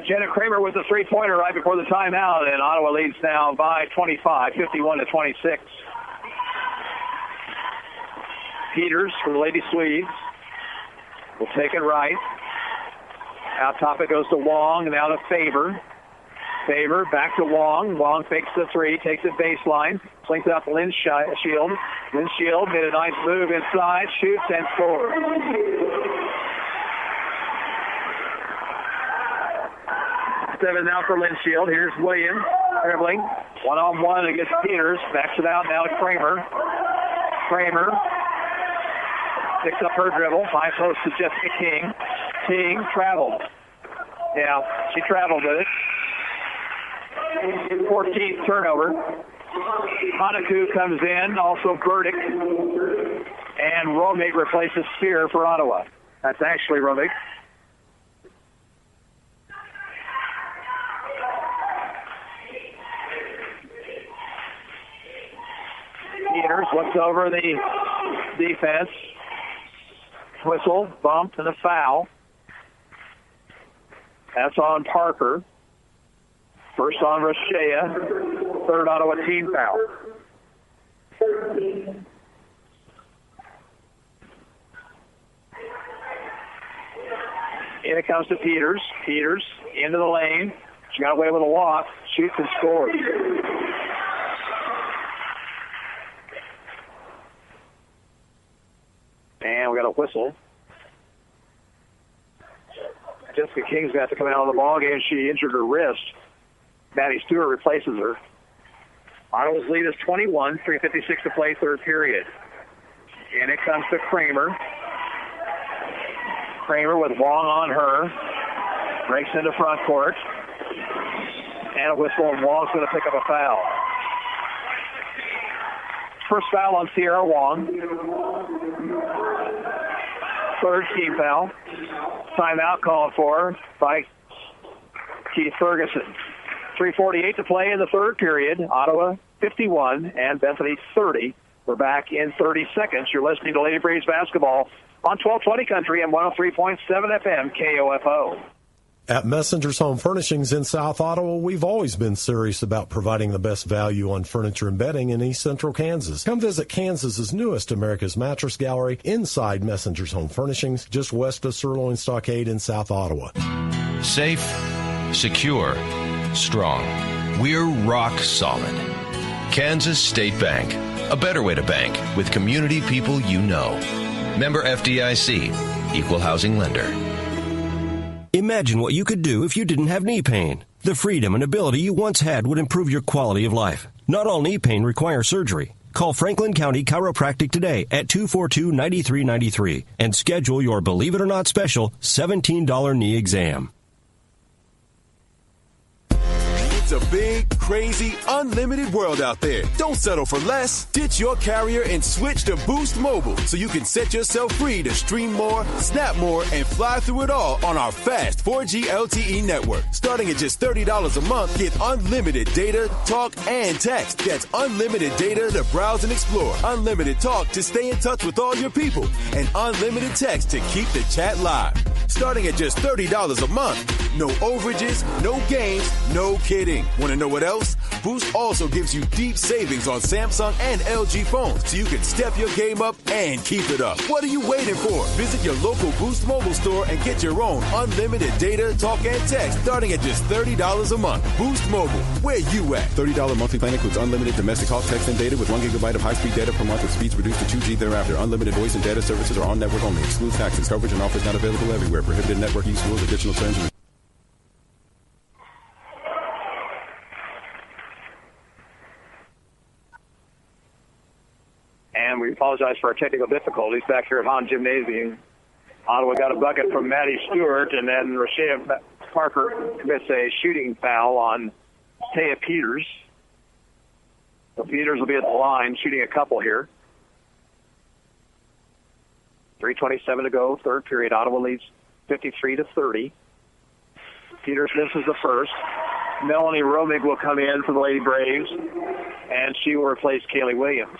Jenna Kramer with the three-pointer right before the timeout, and Ottawa leads now by 25, 51-26. Peters from the Lady Swedes will take it right. Out top it goes to Wong, now to Faber. Faber back to Wong. Wong fakes the three, takes it baseline, slings it out to Lynn Shield. Lynn Shield made a nice move inside, shoots and scores. 7 now for Lynn Shield. Here's Williams dribbling. One-on-one against Peters. Backs it out now to Kramer. Kramer picks up her dribble. High post to Jessica King. King traveled. Yeah, she traveled with it. 14th turnover. Hanaku comes in. Also Burdick. And Romig replaces Spear for Ottawa. That's actually Romig. Peters looks over the defense. Whistle, bump, and a foul. That's on Parker. First on Rochea. Third Ottawa team foul. In it comes to Peters. Peters into the lane. She got away with a walk. Shoots and scores. And we got a whistle. Jessica King's got to come out of the ball game. She injured her wrist. Maddie Stewart replaces her. Ottawa's lead is 21, 3:56 to play, third period. And it comes to Kramer. Kramer with Wong on her. Breaks into front court. And a whistle, and Wong's going to pick up a foul. First foul on Sierra Wong. Third team foul. Timeout called for by Keith Ferguson. 3:48 to play in the third period. Ottawa 51 and Bethany 30. We're back in 30 seconds. You're listening to Lady Braves basketball on 1220 Country and 103.7 FM KOFO. At Messenger's Home Furnishings in South Ottawa, we've always been serious about providing the best value on furniture and bedding in East Central Kansas. Come visit Kansas's newest America's Mattress Gallery inside Messenger's Home Furnishings, just west of Sirloin Stockade in South Ottawa. Safe, secure, strong. We're rock solid. Kansas State Bank. A better way to bank with community people you know. Member FDIC. Equal housing lender. Imagine what you could do if you didn't have knee pain. The freedom and ability you once had would improve your quality of life. Not all knee pain requires surgery. Call Franklin County Chiropractic today at 242-9393 and schedule your Believe It or Not special $17 knee exam. It's a big, crazy, unlimited world out there. Don't settle for less. Ditch your carrier and switch to Boost Mobile so you can set yourself free to stream more, snap more, and fly through it all on our fast 4G LTE network. Starting at just $30 a month, get unlimited data, talk, and text. That's unlimited data to browse and explore, unlimited talk to stay in touch with all your people, and unlimited text to keep the chat live. Starting at just $30 a month. No overages, no games, no kidding. Want to know what else? Boost also gives you deep savings on Samsung and LG phones, so you can step your game up and keep it up. What are you waiting for? Visit your local Boost mobile store and get your own unlimited data, talk, and text starting at just $30 a month. Boost Mobile, where you at? $30 monthly plan includes unlimited domestic talk, text, and data with 1 gigabyte of high-speed data per month with speeds reduced to 2G thereafter. Unlimited voice and data services are on network only. Excludes taxes. Coverage and offers not available everywhere. Prohibited network use rules. Additional terms and And we apologize for our technical difficulties back here at Hahn Gymnasium. Ottawa got a bucket from Maddie Stewart, and then Rochea Parker commits a shooting foul on Taya Peters. So Peters will be at the line shooting a couple here. 3:27 to go, third period. Ottawa leads 53-30. Peters misses the first. Melanie Romig will come in for the Lady Braves, and she will replace Kaylee Williams.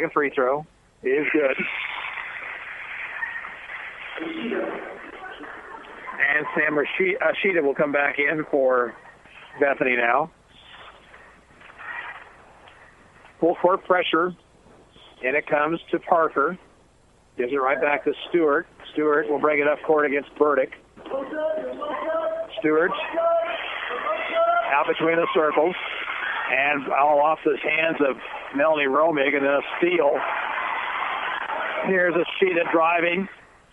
Second free throw is good. And Sam Rashida will come back in for Bethany now. Full court pressure, and it comes to Parker. Gives it right back to Stewart. Stewart will bring it up court against Burdick. Stewart out between the circles, and all off the hands of Melanie Romig, and then a steal. Here's Rashida driving,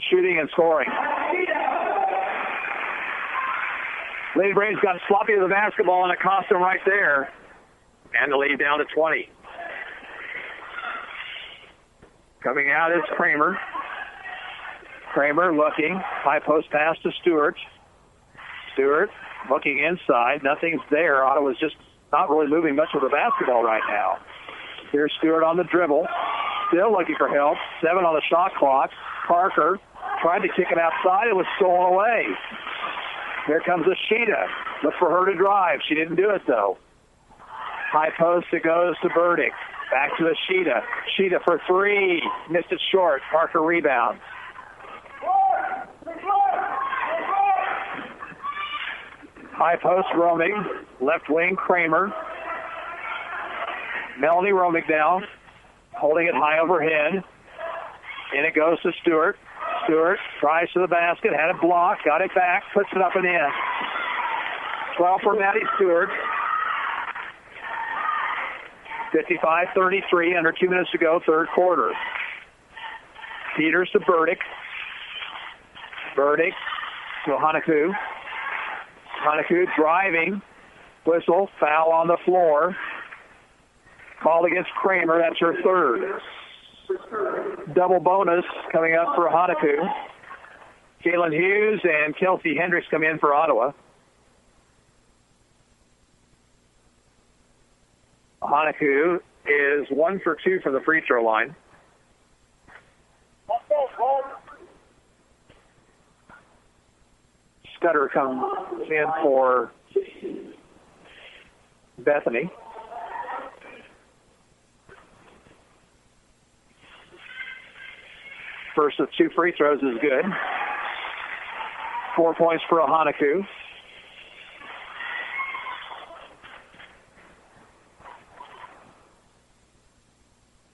shooting, and scoring. Lady Braves got sloppy with the basketball, and it cost them right there. And the lead down to 20. Coming out is Kramer. Kramer looking. High post pass to Stewart. Stewart looking inside. Nothing's there. Ottawa's just not really moving much with the basketball right now. Here's Stewart on the dribble. Still looking for help. 7 on the shot clock. Parker tried to kick it outside. It was stolen away. Here comes Ashita. Look for her to drive. She didn't do it, though. High post, it goes to Burdick. Back to Ashita. Ashita for 3. Missed it short. Parker rebounds. High post, Romig. Left wing, Kramer. Melanie Romig now. Holding it high overhead. And it goes to Stewart. Stewart tries to the basket. Had it blocked. Got it back. Puts it up and in. 12 for Maddie Stewart. 55-33, under 2 minutes to go, third quarter. Peters to Burdick. Burdick to Hanaku. Hanaku driving. Whistle, foul on the floor. Called against Kramer, that's her third. Double bonus coming up for Hanaku. Kaylin Hughes and Kelsey Hendricks come in for Ottawa. Hanaku is 1 for 2 from the free throw line. Scudder comes in for Bethany. First of 2 free throws is good. 4 points for Hanaku.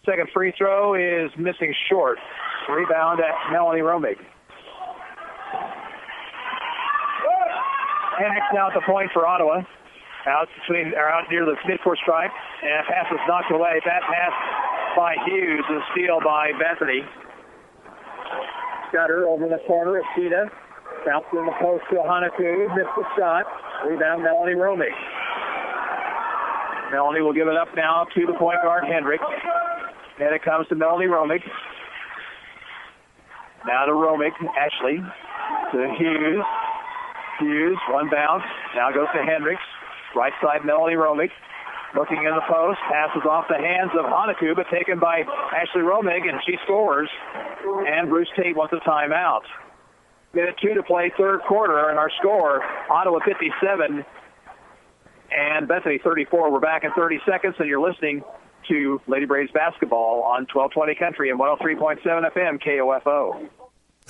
Second free throw is missing short. Rebound at Melanie Romig. Hendricks now at the point for Ottawa. Out near the midcourt stripe. And pass is knocked away. That pass by Hughes. A steal by Bethany. Scudder over in the corner. Ashita. Bounced in the post to Hanaku. Missed the shot. Rebound Melanie Romig. Melanie will give it up now to the point guard Hendricks. And it comes to Melanie Romig. Now to Romig, Ashley. To Hughes. Hughes, one bounce. Now goes to Hendricks. Right side, Melanie Romig. Looking in the post. Passes off the hands of Hanaku, but taken by Ashley Romig, and she scores. And Bruce Tate wants a timeout. Minute 2 to play, third quarter, and our score, Ottawa 57 and Bethany 34. We're back in 30 seconds, and you're listening to Lady Braves basketball on 1220 Country and 103.7 FM KOFO.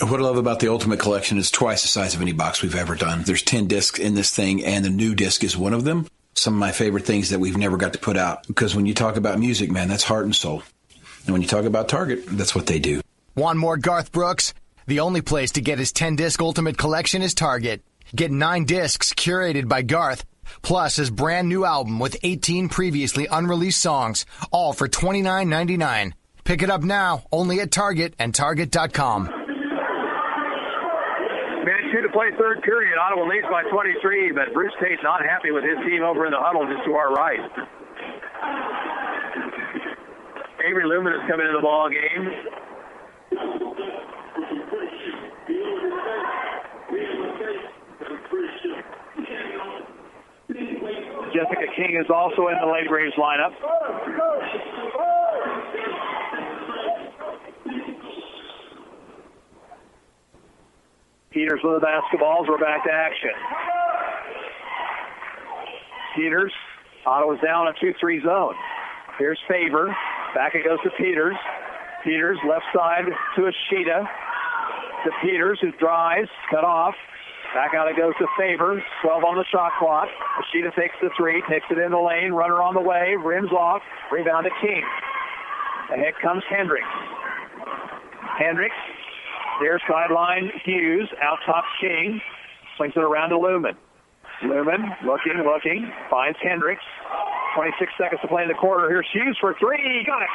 What I love about the Ultimate Collection is twice the size of any box we've ever done. There's 10 discs in this thing, and the new disc is one of them. Some of my favorite things that we've never got to put out. Because when you talk about music, man, that's heart and soul. And when you talk about Target, that's what they do. Want more Garth Brooks? The only place to get his 10-disc Ultimate Collection is Target. Get 9 discs curated by Garth, plus his brand new album with 18 previously unreleased songs, all for $29.99. Pick it up now, only at Target and Target.com. Minute 2 to play, third period. Ottawa leads by 23, but Bruce Tate's not happy with his team over in the huddle just to our right. Avery Lumen is coming into the ball game. Jessica King is also in the Lady Braves lineup. Peters with the basketballs. We're back to action. Peters, Ottawa's down a 2-3 zone. Here's Faber. Back it goes to Peters. Peters left side to Ashita. To Peters, who drives, cut off. Back out it goes to Faber. 12 on the shot clock. Ashita takes the three, takes it in the lane. Runner on the way, rims off. Rebound to King. Ahead comes Hendricks. Hendricks, near sideline Hughes, out top King. Swings it around to Lumen. Lumen, looking, finds Hendricks. 26 seconds to play in the quarter. Here's Hughes for three. Got it.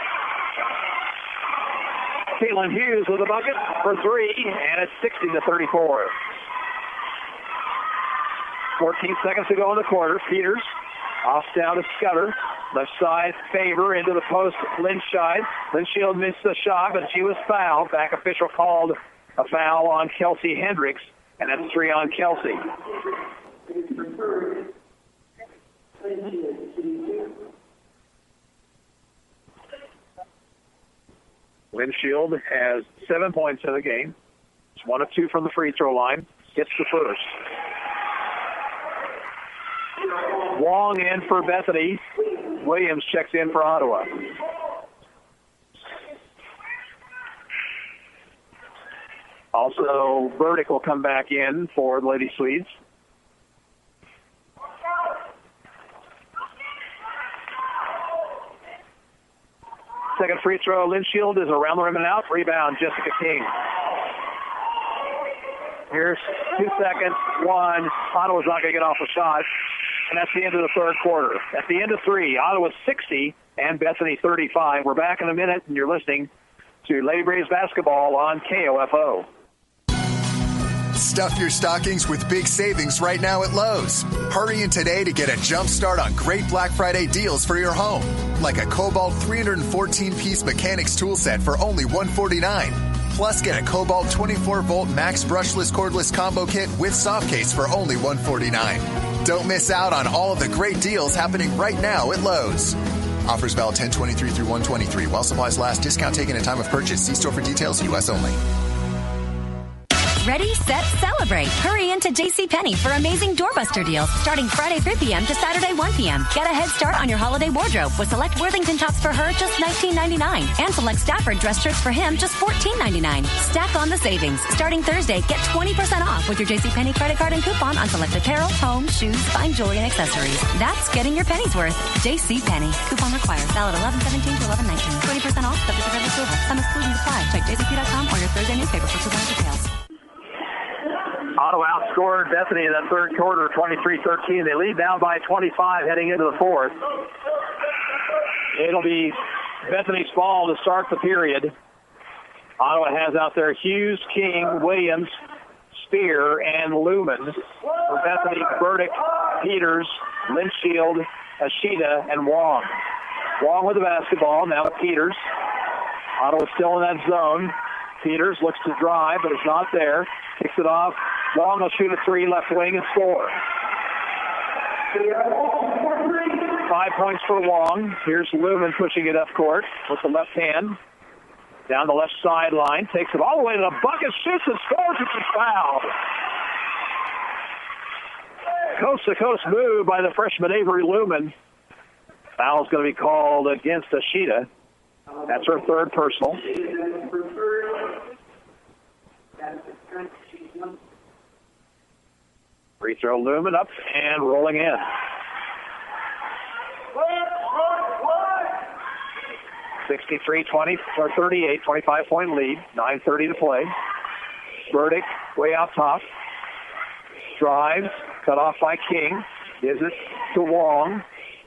Caitlin Hughes with a bucket for three, and it's 60-34. 14 seconds to go in the quarter. Peters off down to Scudder. Left side, Faber into the post, Linschild. Linschild missed the shot, but she was fouled. Back official called a foul on Kelsey Hendricks, and that's three on Kelsey. Linschild has 7 points in the game. It's 1 of 2 from the free throw line. Hits the first. Wong in for Bethany. Williams checks in for Ottawa. Also, Burdick will come back in for the Lady Swedes. Second free throw, Linschild is around the rim and out. Rebound, Jessica King. Here's 2 seconds. One, Ottawa's not going to get off a shot. And that's the end of the third quarter. At the end of three, Ottawa 60 and Bethany 35. We're back in a minute, and you're listening to Lady Braves basketball on KOFO. Stuff your stockings with big savings right now at Lowe's. Hurry in today to get a jump start on great Black Friday deals for your home. Like a Cobalt 314-piece mechanics tool set for only $149. Plus, get a Cobalt 24-volt max brushless cordless combo kit with soft case for only $149. Don't miss out on all of the great deals happening right now at Lowe's. Offers valid 10/23 through 1/23. While supplies last. Discount taken at time of purchase. See store for details. U.S. only. Ready, set, celebrate. Hurry into JCPenney for amazing doorbuster deals starting Friday 3 p.m. to Saturday 1 p.m. Get a head start on your holiday wardrobe with select Worthington tops for her, just $19.99. And select Stafford dress shirts for him, just $14.99. Stack on the savings. Starting Thursday, get 20% off with your JCPenney credit card and coupon on select apparel, home, shoes, fine jewelry, and accessories. That's getting your pennies worth. JCPenney. Coupon required. Valid 11/17 to 11/19. 20% off, subject to federal approval. Some exclusions apply. Check jcp.com or your Thursday newspaper for coupon details. Ottawa outscored Bethany in that third quarter, 23-13. They lead down by 25 heading into the fourth. It'll be Bethany's ball to start the period. Ottawa has out there Hughes, King, Williams, Spear, and Lumen. For Bethany, Burdick, Peters, Linschild, Ashita, and Wong. Wong with the basketball, now Peters. Ottawa still in that zone. Peters looks to drive, but it's not there. Kicks it off. Wong will shoot a three, left wing, and score. 5 points for Wong. Here's Lumen pushing it up court with the left hand. Down the left sideline. Takes it all the way to the bucket, shoots and scores. It's a foul. Coast-to-coast move by the freshman Avery Lumen. Foul's going to be called against Ashita. That's her third personal. Free throw Lumen up and rolling in. 63-20 or 38, 25-point lead. 9:30 to play. Burdick way out top. Drives, cut off by King. Gives it to Wong.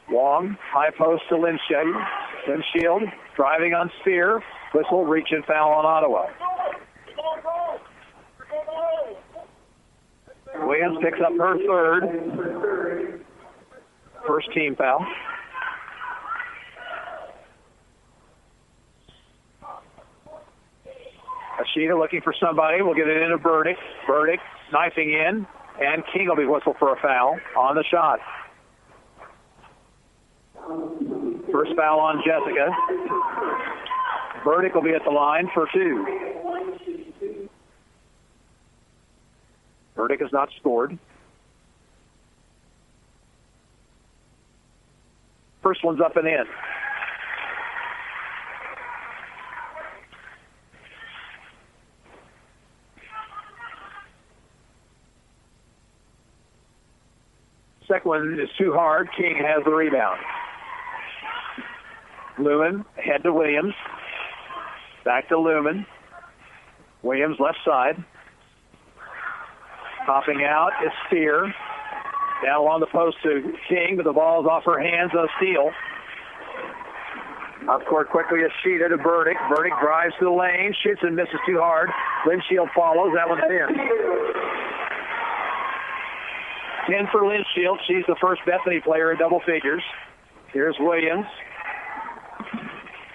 Wong, high post to Linschild. Linschild driving on Spear. Whistle, reach and foul on Ottawa. Williams picks up her third. First team foul. Ashita looking for somebody. We'll get it into Burdick. Burdick knifing in. And King will be whistled for a foul on the shot. First foul on Jessica. Burdick will be at the line for two. Burdick has not scored. First one's up and in. Second one is too hard. King has the rebound. Lumen head to Williams. Back to Lumen. Williams left side. Popping out is Spear. Down along the post to King, but the ball is off her hands on a steal. Up court quickly is Sheeta to Burdick. Burdick drives to the lane, shoots and misses too hard. Linshield follows. That one's in. 10 for Linshield. She's the first Bethany player in double figures. Here's Williams.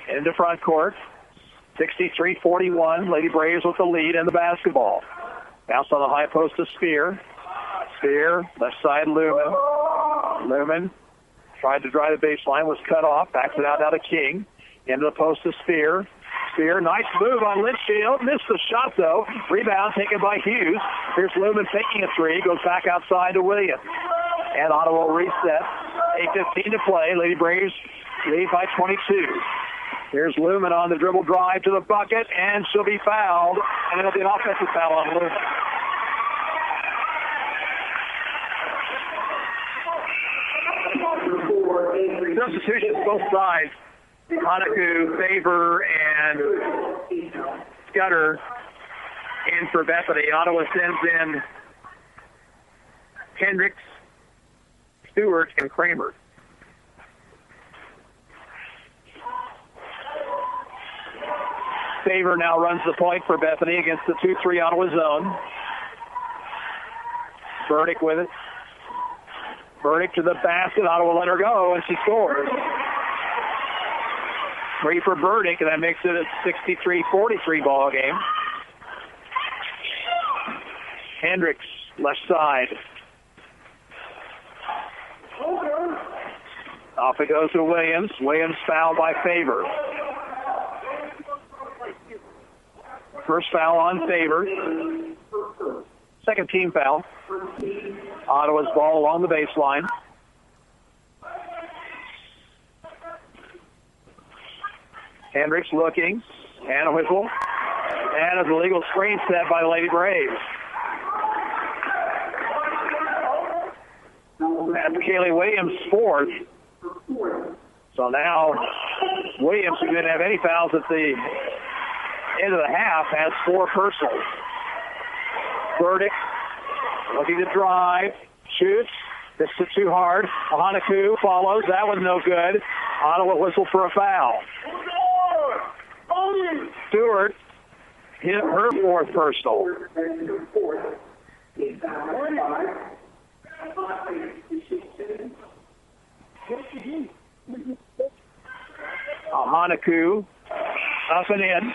Into front court. 63-41. Lady Braves with the lead in the basketball. Bounce on the high post to Spear. Spear, left side, Lumen. Lumen tried to drive the baseline, was cut off. Backs it out to King. Into the post to Spear. Spear, nice move on Linshield. Missed the shot, though. Rebound taken by Hughes. Here's Lumen taking a three. Goes back outside to Williams. And Ottawa will reset. 8:15 to play. Lady Braves lead by 22. Here's Lumen on the dribble drive to the bucket, and she'll be fouled. And it'll be an offensive foul on Lumen. Substitutions both sides. Hanaku, Faber, and Scudder in for Bethany. Ottawa sends in Hendricks, Stewart, and Kramer. Faber now runs the point for Bethany against the 2-3 Ottawa zone. Burdick with it. Burdick to the basket. Ottawa let her go, and she scores. 3 for Burdick, and that makes it a 63-43 ball game. Hendricks, left side. Off it goes to Williams. Williams fouled by Faber. First foul on Faber. Second team foul. Ottawa's ball along the baseline. Hendricks looking. And a whistle. And an illegal screen set by the Lady Braves. That's Kaylee Williams' fourth. So now Williams, who didn't have any fouls at the end of the half, has 4 personals. Burdick looking to drive, shoots. This is too hard. Hanaku follows. That was no good. Ottawa whistle for a foul. Stewart hit her 4th personal. Hanaku up and in.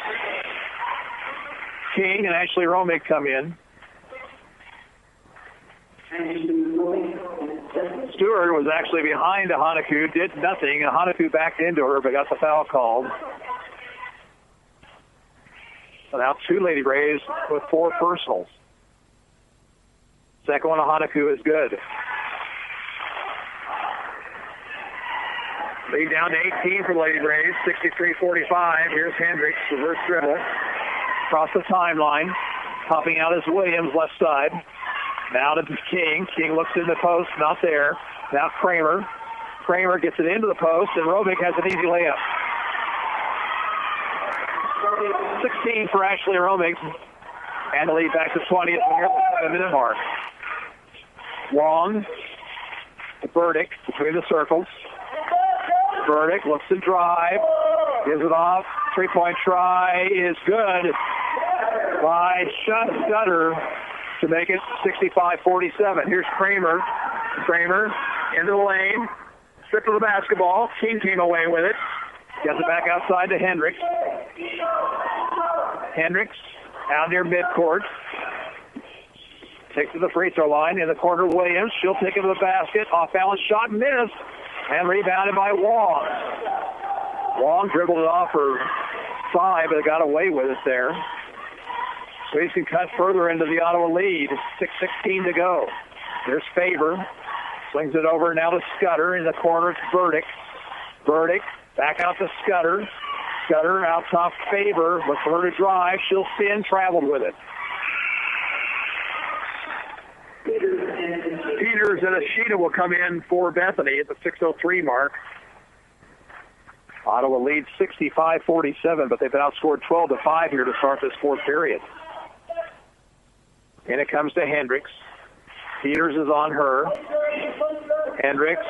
King and Ashley Romig come in. Stewart was actually behind Hanaku, did nothing. Hanaku backed into her, but got the foul called. So now 2 Lady Braves with 4 personals. Second one of Hanaku is good. Lead down to 18 for Lady Braves, 63-45. Here's Hendricks, reverse dribble. Across the timeline. Popping out is Williams, left side. Now to King. King looks in the post, not there. Now Kramer. Kramer gets it into the post, and Robick has an easy layup. 16 for Ashley Robick. And the lead back to 20 at the 7-minute mark. Wong to Burdick between the circles. Burdick looks to drive. Gives it off. 3-point try is good by Scudder to make it 65-47. Here's Kramer. Kramer into the lane. Strip of the basketball. King came away with it. Gets it back outside to Hendricks. Hendricks out near midcourt. Takes to the free throw line in the corner. Williams. She'll take it to the basket. Off balance shot missed. And rebounded by Wong. Wong dribbled it off her side, but got away with it there. So he can cut further into the Ottawa lead. 6:16 to go. There's Faber. Swings it over now to Scudder. In the corner, it's Burdick. Burdick back out to Scudder. Scudder out top Faber. Looks for her to drive. She'll spin, traveled with it. Peters and Ashita will come in for Bethany at the 6:03 mark. Ottawa leads 65-47, but they've been outscored 12-5 here to start this fourth period. And it comes to Hendricks. Peters is on her. Hendricks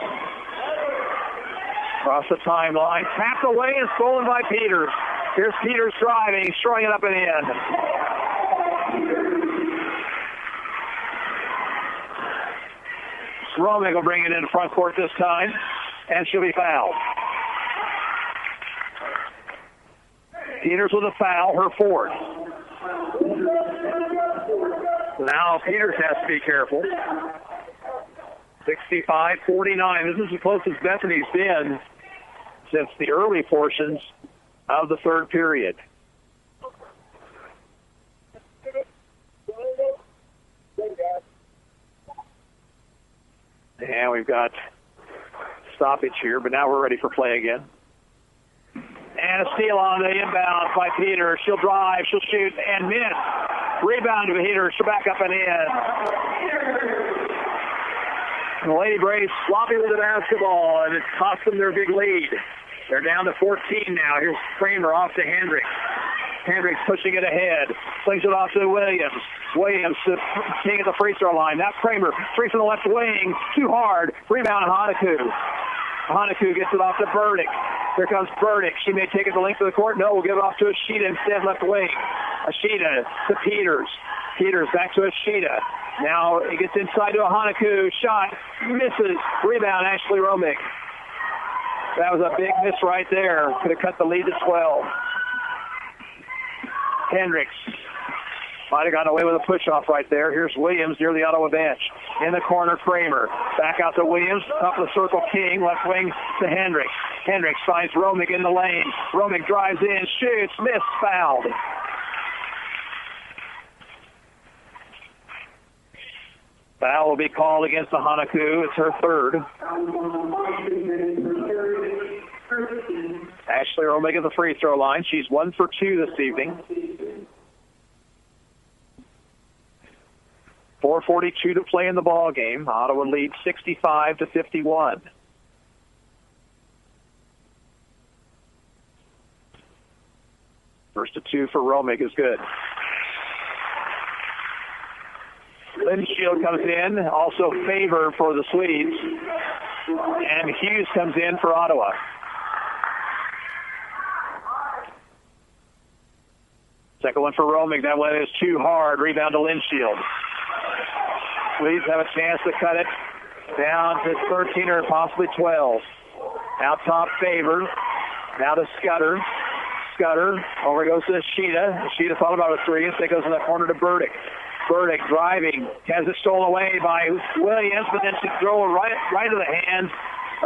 across the timeline, tapped away and stolen by Peters. Here's Peters driving, he's throwing it up and in. Romick will bring it into front court this time, and she'll be fouled. Peters with a foul, her fourth. Now Peters has to be careful. 65-49. This is the closest Bethany's been since the early portions of the third period. And we've got stoppage here, but now we're ready for play again. And a steal on the inbound by Peters. She'll drive, she'll shoot, and miss. Rebound to Peters, she'll back up and in. And the Lady Braves sloppy with the basketball, and it cost them their big lead. They're down to 14 now. Here's Kramer off to Hendricks. Hendricks pushing it ahead. Flings it off to Williams. Williams king at the free throw line. Now Kramer, three from the left wing. Too hard. Rebound Hanaku. Hanaku gets it off to Burdick. Here comes Burdick. She may take it the length of the court. No, we'll give it off to Ashita instead, left wing. Ashita to Peters. Peters back to Ashita. Now it gets inside to a Hanaku. Shot. Misses. Rebound Ashley Romick. That was a big miss right there. Could have cut the lead to 12. Hendricks might have gotten away with a push-off right there. Here's Williams near the Ottawa bench. In the corner, Kramer. Back out to Williams. Top of the circle, King. Left wing to Hendricks. Hendricks finds Romick in the lane. Romick drives in, shoots, missed, fouled. Foul will be called against the Hanaku. It's her third. Ashley Romick at the free throw line. She's 1 for 2 this evening. 4:42 to play in the ball game. Ottawa leads 65-51. First of two for Romick is good. Linshield comes in, also favor for the Swedes. And Hughes comes in for Ottawa. Second one for Romick. That one is too hard. Rebound to Linshield. Swedes have a chance to cut it down to 13 or possibly 12. Out top, favor. Now to Scudder. Scudder over goes to Ashita. Ashita thought about a three. Instead goes in the corner to Burdick. Burdick driving. Has it stolen away by Williams, but then she throws it right to the hands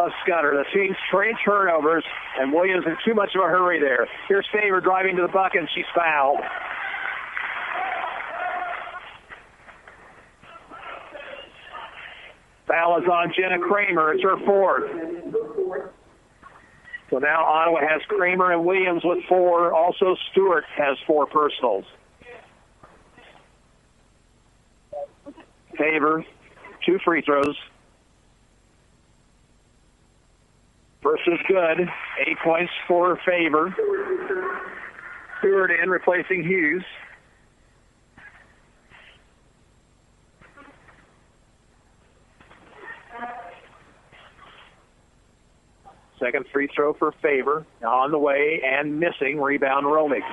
of Scudder. The team's trade turnovers, and Williams in too much of a hurry there. Here's Favor driving to the bucket, and she's fouled. Foul is on Jenna Kramer. It's her fourth. So now Ottawa has Kramer and Williams with 4. Also Stewart has 4 personals. Favor, 2 free throws. First is good. 8 points for Favor. Stewart in, replacing Hughes. Second free throw for Favor. On the way and missing. Rebound Romick.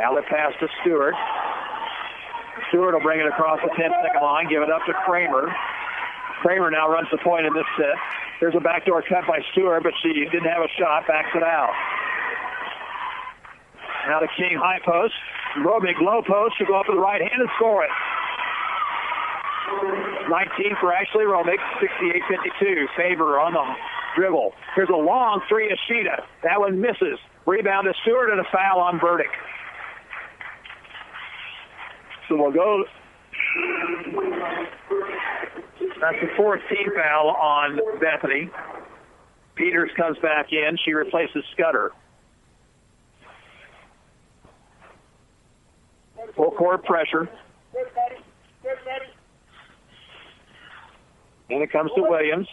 Outlet pass to Stewart. Stewart will bring it across the 10-second line, give it up to Kramer. Kramer now runs the point in this set. There's a backdoor cut by Stewart, but she didn't have a shot, backs it out. Now to King, high post. Romick, low post, she'll go up to the right hand and score it. 19 for Ashley Romick, 68-52. Favor on the dribble. Here's a long three, Ashita. That one misses. Rebound to Stewart and a foul on Burdick. So we'll go. That's the 4th team foul on Bethany. Peters comes back in. She replaces Scudder. Full court pressure. And it comes to Williams.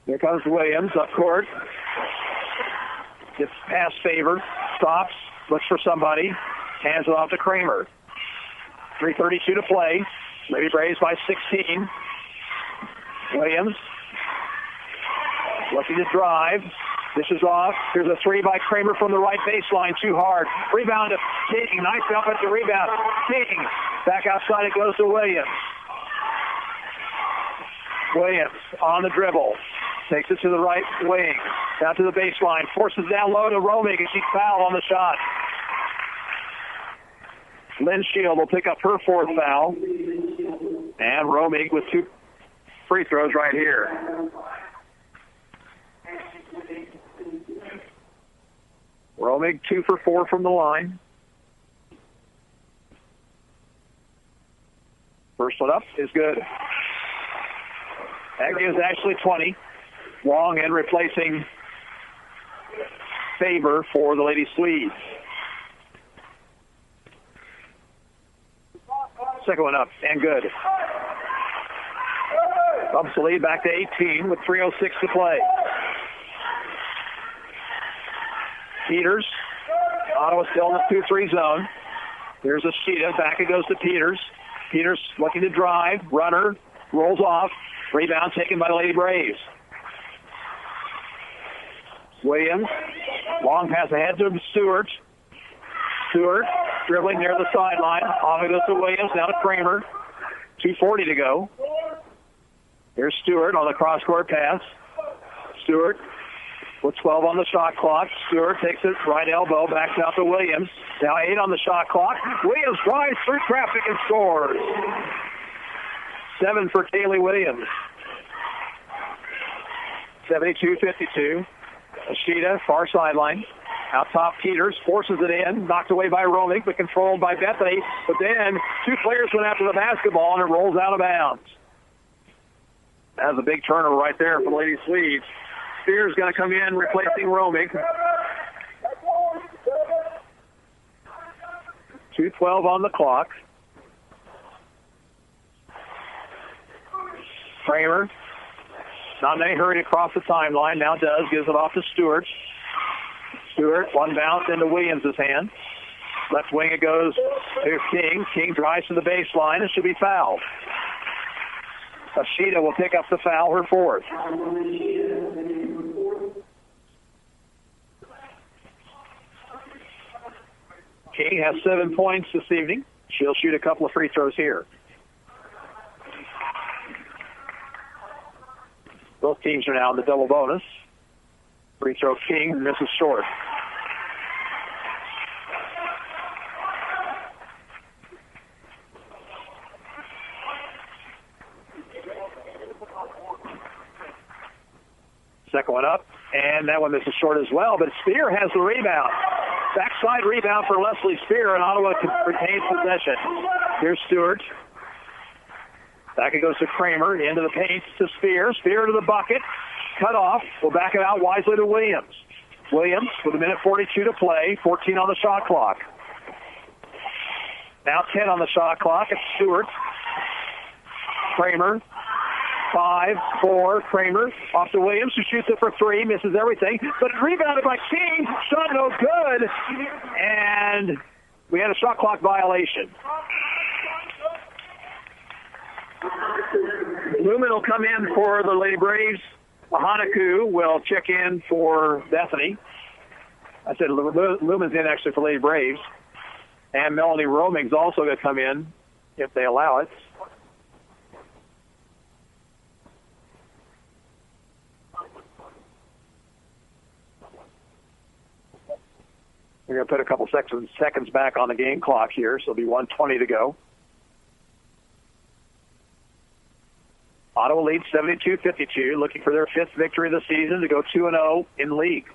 Here comes Williams up court. Gets past Favor. Stops. Looks for somebody. Hands it off to Kramer. 3:32 to play. Lady Braves by 16. Williams looking to drive. This is off. Here's a three by Kramer from the right baseline. Too hard. Rebound to King. Nice offensive rebound. King. Back outside it goes to Williams. Williams on the dribble. Takes it to the right wing. Down to the baseline. Forces down low to Romig, and she's fouled on the shot. Lynn Shield will pick up her fourth foul. And Romig with 2 free throws right here. Romig 2 for 4 from the line. First one up is good. That gives Ashley 20. Wong in replacing Faber for the Lady Swedes. Second one up and good. Bumps the lead back to 18 with 3:06 to play. Peters. Ottawa still in the 2-3 zone. Here's Ashita. Back it goes to Peters. Peters looking to drive. Runner. Rolls off. Rebound taken by the Lady Braves. Williams. Long pass ahead to Stewart. Stewart dribbling near the sideline. Off it goes to Williams. Now to Kramer. 2:40 to go. Here's Stewart on the cross-court pass. Stewart with 12 on the shot clock. Stewart takes it right elbow, backs out to Williams. Now 8 on the shot clock. Williams drives through traffic and scores. 7 for Kaylee Williams. 72-52. Ashita, far sideline. Out top, Peters forces it in. Knocked away by Romig, but controlled by Bethany. But then 2 players went after the basketball, and it rolls out of bounds. That's a big turnover right there for the Lady Swedes. Spears going to come in, replacing Romig. 2:12 on the clock. Kramer, not in any hurry to cross the timeline. Now does. Gives it off to Stewart. Stewart, one bounce into Williams' hand. Left wing it goes to King. King drives to the baseline and should be fouled. Ashita will pick up the foul, her fourth. King has 7 points this evening. She'll shoot a couple of free throws here. Both teams are now in the double bonus. Free throw King misses short. Second one up, and that one misses short as well, but Spear has the rebound. Backside rebound for Leslie Spear, and Ottawa retains possession. Here's Stewart. Back it goes to Kramer, into the paint to Spear. Spear to the bucket, cut off. We'll back it out wisely to Williams. Williams with 1:42 to play, 14 on the shot clock. Now 10 on the shot clock. It's Stewart. Kramer. 5-4, Kramer off to Williams, who shoots it for 3, misses everything, but it's rebounded by King. Shot no good, and we had a shot clock violation. Lumen will come in for the Lady Braves. Mahanaku will check in for Bethany. I said Lumen's in actually for Lady Braves. And Melanie Romig's also going to come in if they allow it. We're going to put a couple seconds back on the game clock here, so it'll be 1:20 to go. Ottawa leads 72-52, looking for their 5th victory of the season to go 2-0 in league.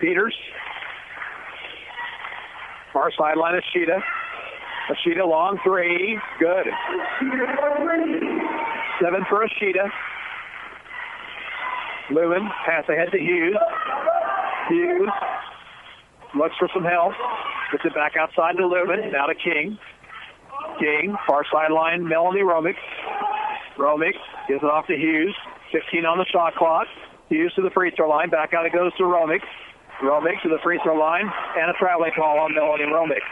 Peters. Far sideline, Ashita. Ashita, long 3. Good. 7 for Ashita. Lewin, pass ahead to Hughes. Hughes looks for some help. Puts it back outside to Lumen. Now to King. King, far sideline, Melanie Romick. Romick gives it off to Hughes. 15 on the shot clock. Hughes to the free throw line. Back out it goes to Romick. Romick to the free throw line. And a traveling call on Melanie Romick.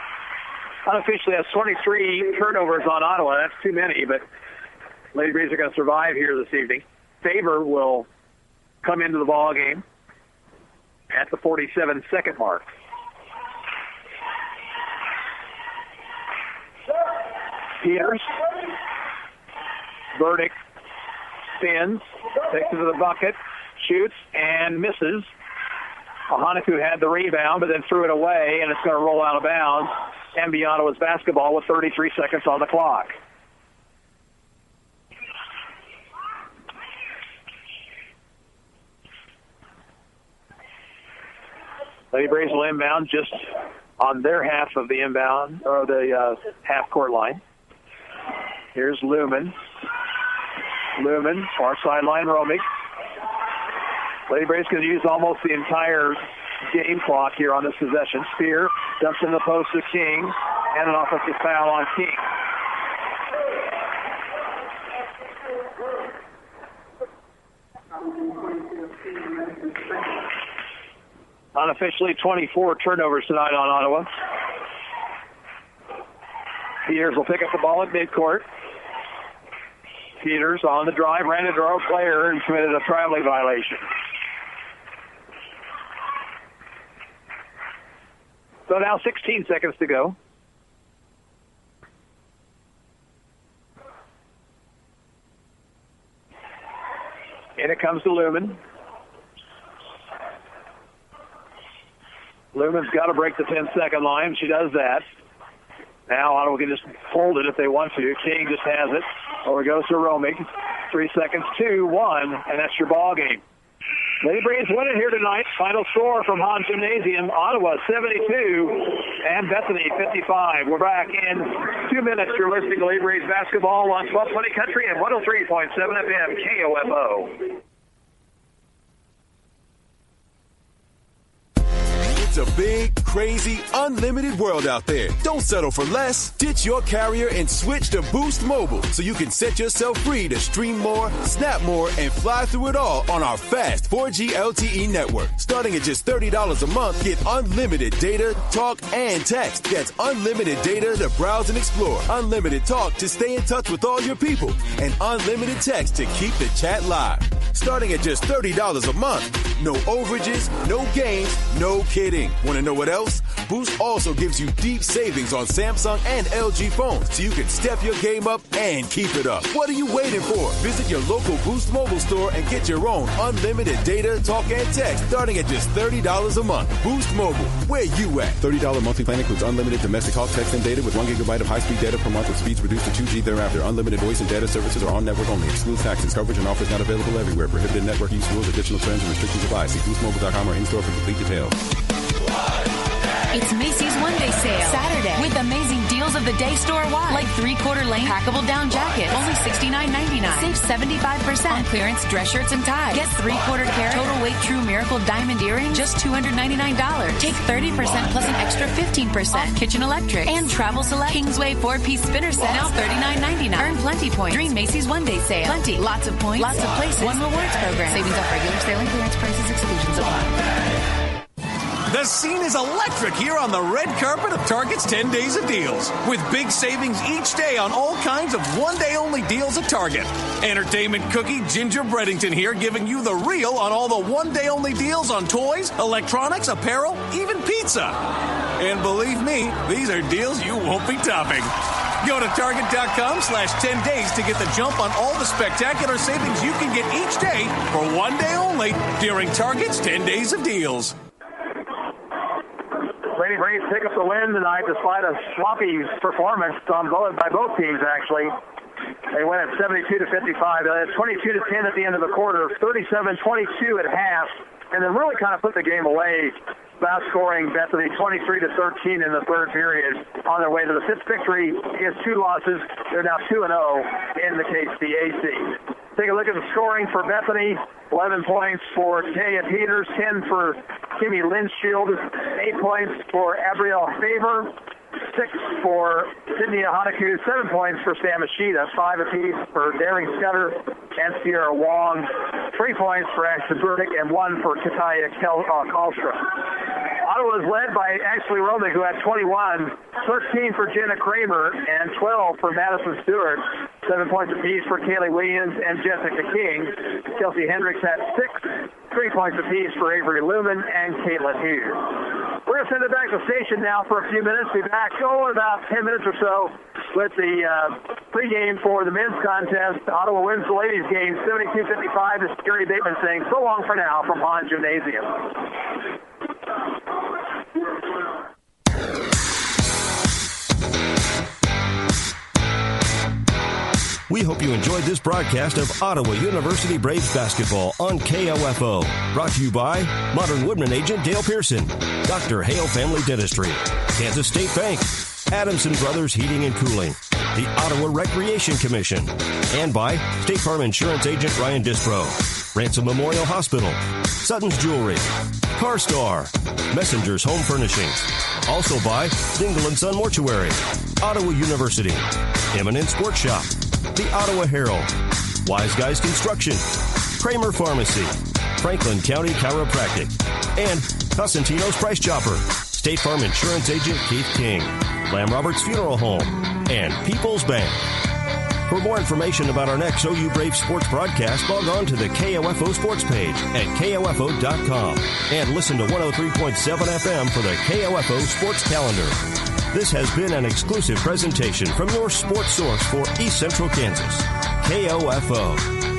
Unofficially has 23 turnovers on Ottawa. That's too many, but Lady Braves are going to survive here this evening. Faber will come into the ball game at the 47-second mark. Peters. Burdick spins, takes it to the bucket, shoots, and misses. Ahanaku had the rebound, but then threw it away, and it's going to roll out of bounds. And be Ottawa's basketball with 33 seconds on the clock. Lady Braves will inbound just on their half of the inbound, or the half-court line. Here's Lumen. Lumen, far sideline, Romick. Lady Braves going to use almost the entire game clock here on this possession. Spear dumps in the post to King, and an offensive foul on King. Unofficially, 24 turnovers tonight on Ottawa. Peters will pick up the ball at midcourt. Peters on the drive, ran into our player and committed a traveling violation. So now 16 seconds to go. And it comes to Lumen. Lumen's got to break the 10-second line. She does that. Now Ottawa can just hold it if they want to. King just has it. Over goes to Romick. 3 seconds, 2, 1, and that's your ball game. Lady Braves win it here tonight. Final score from Hahn Gymnasium, Ottawa 72 and Bethany 55. We're back in 2 minutes. You're listening to Lady Braves basketball on 1220 Country and 103.7 FM KOFO. It's a big, crazy, unlimited world out there. Don't settle for less. Ditch your carrier and switch to Boost Mobile so you can set yourself free to stream more, snap more, and fly through it all on our fast 4G LTE network. Starting at just $30 a month, get unlimited data, talk, and text. That's unlimited data to browse and explore, unlimited talk to stay in touch with all your people, and unlimited text to keep the chat live. Starting at just $30 a month. No overages, no games, no kidding. Want to know what else? Boost also gives you deep savings on Samsung and LG phones, so you can step your game up and keep it up. What are you waiting for? Visit your local Boost mobile store and get your own unlimited data, talk, and text starting at just $30 a month. Boost Mobile, where you at? $30 monthly plan includes unlimited domestic talk, text, and data with 1 gigabyte of high-speed data per month with speeds reduced to 2G thereafter. Unlimited voice and data services are on network only. Excludes taxes. Coverage and offers not available everywhere. Prohibited network use rules. Additional terms and restrictions apply. See boostmobile.com or in-store for complete details. It's Macy's One Day Sale. Saturday. With amazing deals of the day store-wide. Like 3/4 length packable down jackets. Only $69.99. Save 75% on clearance dress shirts and ties. Get 3/4 carat total weight true miracle diamond earrings. Just $299. Take 30% plus an extra 15% off kitchen electric. And Travel Select Kingsway 4-piece spinner set. Now $39.99. Earn plenty points. Dream Macy's One Day Sale. Plenty. Lots of points. Lots of places. One rewards program. Savings off regular sale and clearance prices. Exclusions apply. The scene is electric here on the red carpet of Target's 10 Days of Deals. With big savings each day on all kinds of one-day-only deals at Target. Entertainment cookie Ginger Breddington here giving you the real on all the one-day-only deals on toys, electronics, apparel, even pizza. And believe me, these are deals you won't be topping. Go to Target.com/10 days to get the jump on all the spectacular savings you can get each day for one day only during Target's 10 Days of Deals. Lady Braves pick up the win tonight despite a sloppy performance by both teams, actually. They win at 72-55. They had 22-10 at the end of the quarter, 37-22 at half, and then really kind of put the game away, outscoring Bethany 23-13 in the third period on their way to the fifth victory against 2 losses. They're now 2-0 in the KCAC. Take a look at the scoring for Bethany. 11 points for Taya Peters, 10 for Kimmy Linsfield, 8 points for Abrielle Favor, 6 for Sydney Hanaku, 7 points for Sam Machida, 5 apiece for Daring Scudder and Sierra Wong, 3 points for Ashton Burdick, and 1 for Kataya Kallstrom. Ottawa is led by Ashley Romick, who had 21, 13 for Jenna Kramer, and 12 for Madison Stewart. 7 points apiece for Kaylee Williams and Jessica King. Kelsey Hendricks had 6, 3 points apiece for Avery Lumen and Caitlin Hughes. We're going to send it back to the station now for a few minutes. Be back in about 10 minutes or so with the pregame for the men's contest. Ottawa wins the ladies' game 72-55. This is Gary Bateman saying so long for now from Hahn Gymnasium. We hope you enjoyed this broadcast of Ottawa University Braves basketball on KOFO. Brought to you by Modern Woodman agent Dale Pearson, Dr. Hale Family Dentistry, Kansas State Bank, Adamson Brothers Heating and Cooling, the Ottawa Recreation Commission, and by State Farm Insurance agent Ryan Dispro, Ransom Memorial Hospital, Sutton's Jewelry, CarStar, Messenger's Home Furnishings. Also by Dingle & Son Mortuary, Ottawa University, Eminent Sports Shop, the Ottawa Herald, Wise Guys Construction, Kramer Pharmacy, Franklin County Chiropractic, and Cosentino's Price Chopper, State Farm Insurance agent Keith King, Lamb Roberts Funeral Home, and People's Bank. For more information about our next OU Brave sports broadcast, log on to the KOFO sports page at KOFO.com and listen to 103.7 FM for the KOFO sports calendar. This has been an exclusive presentation from your sports source for East Central Kansas, KOFO.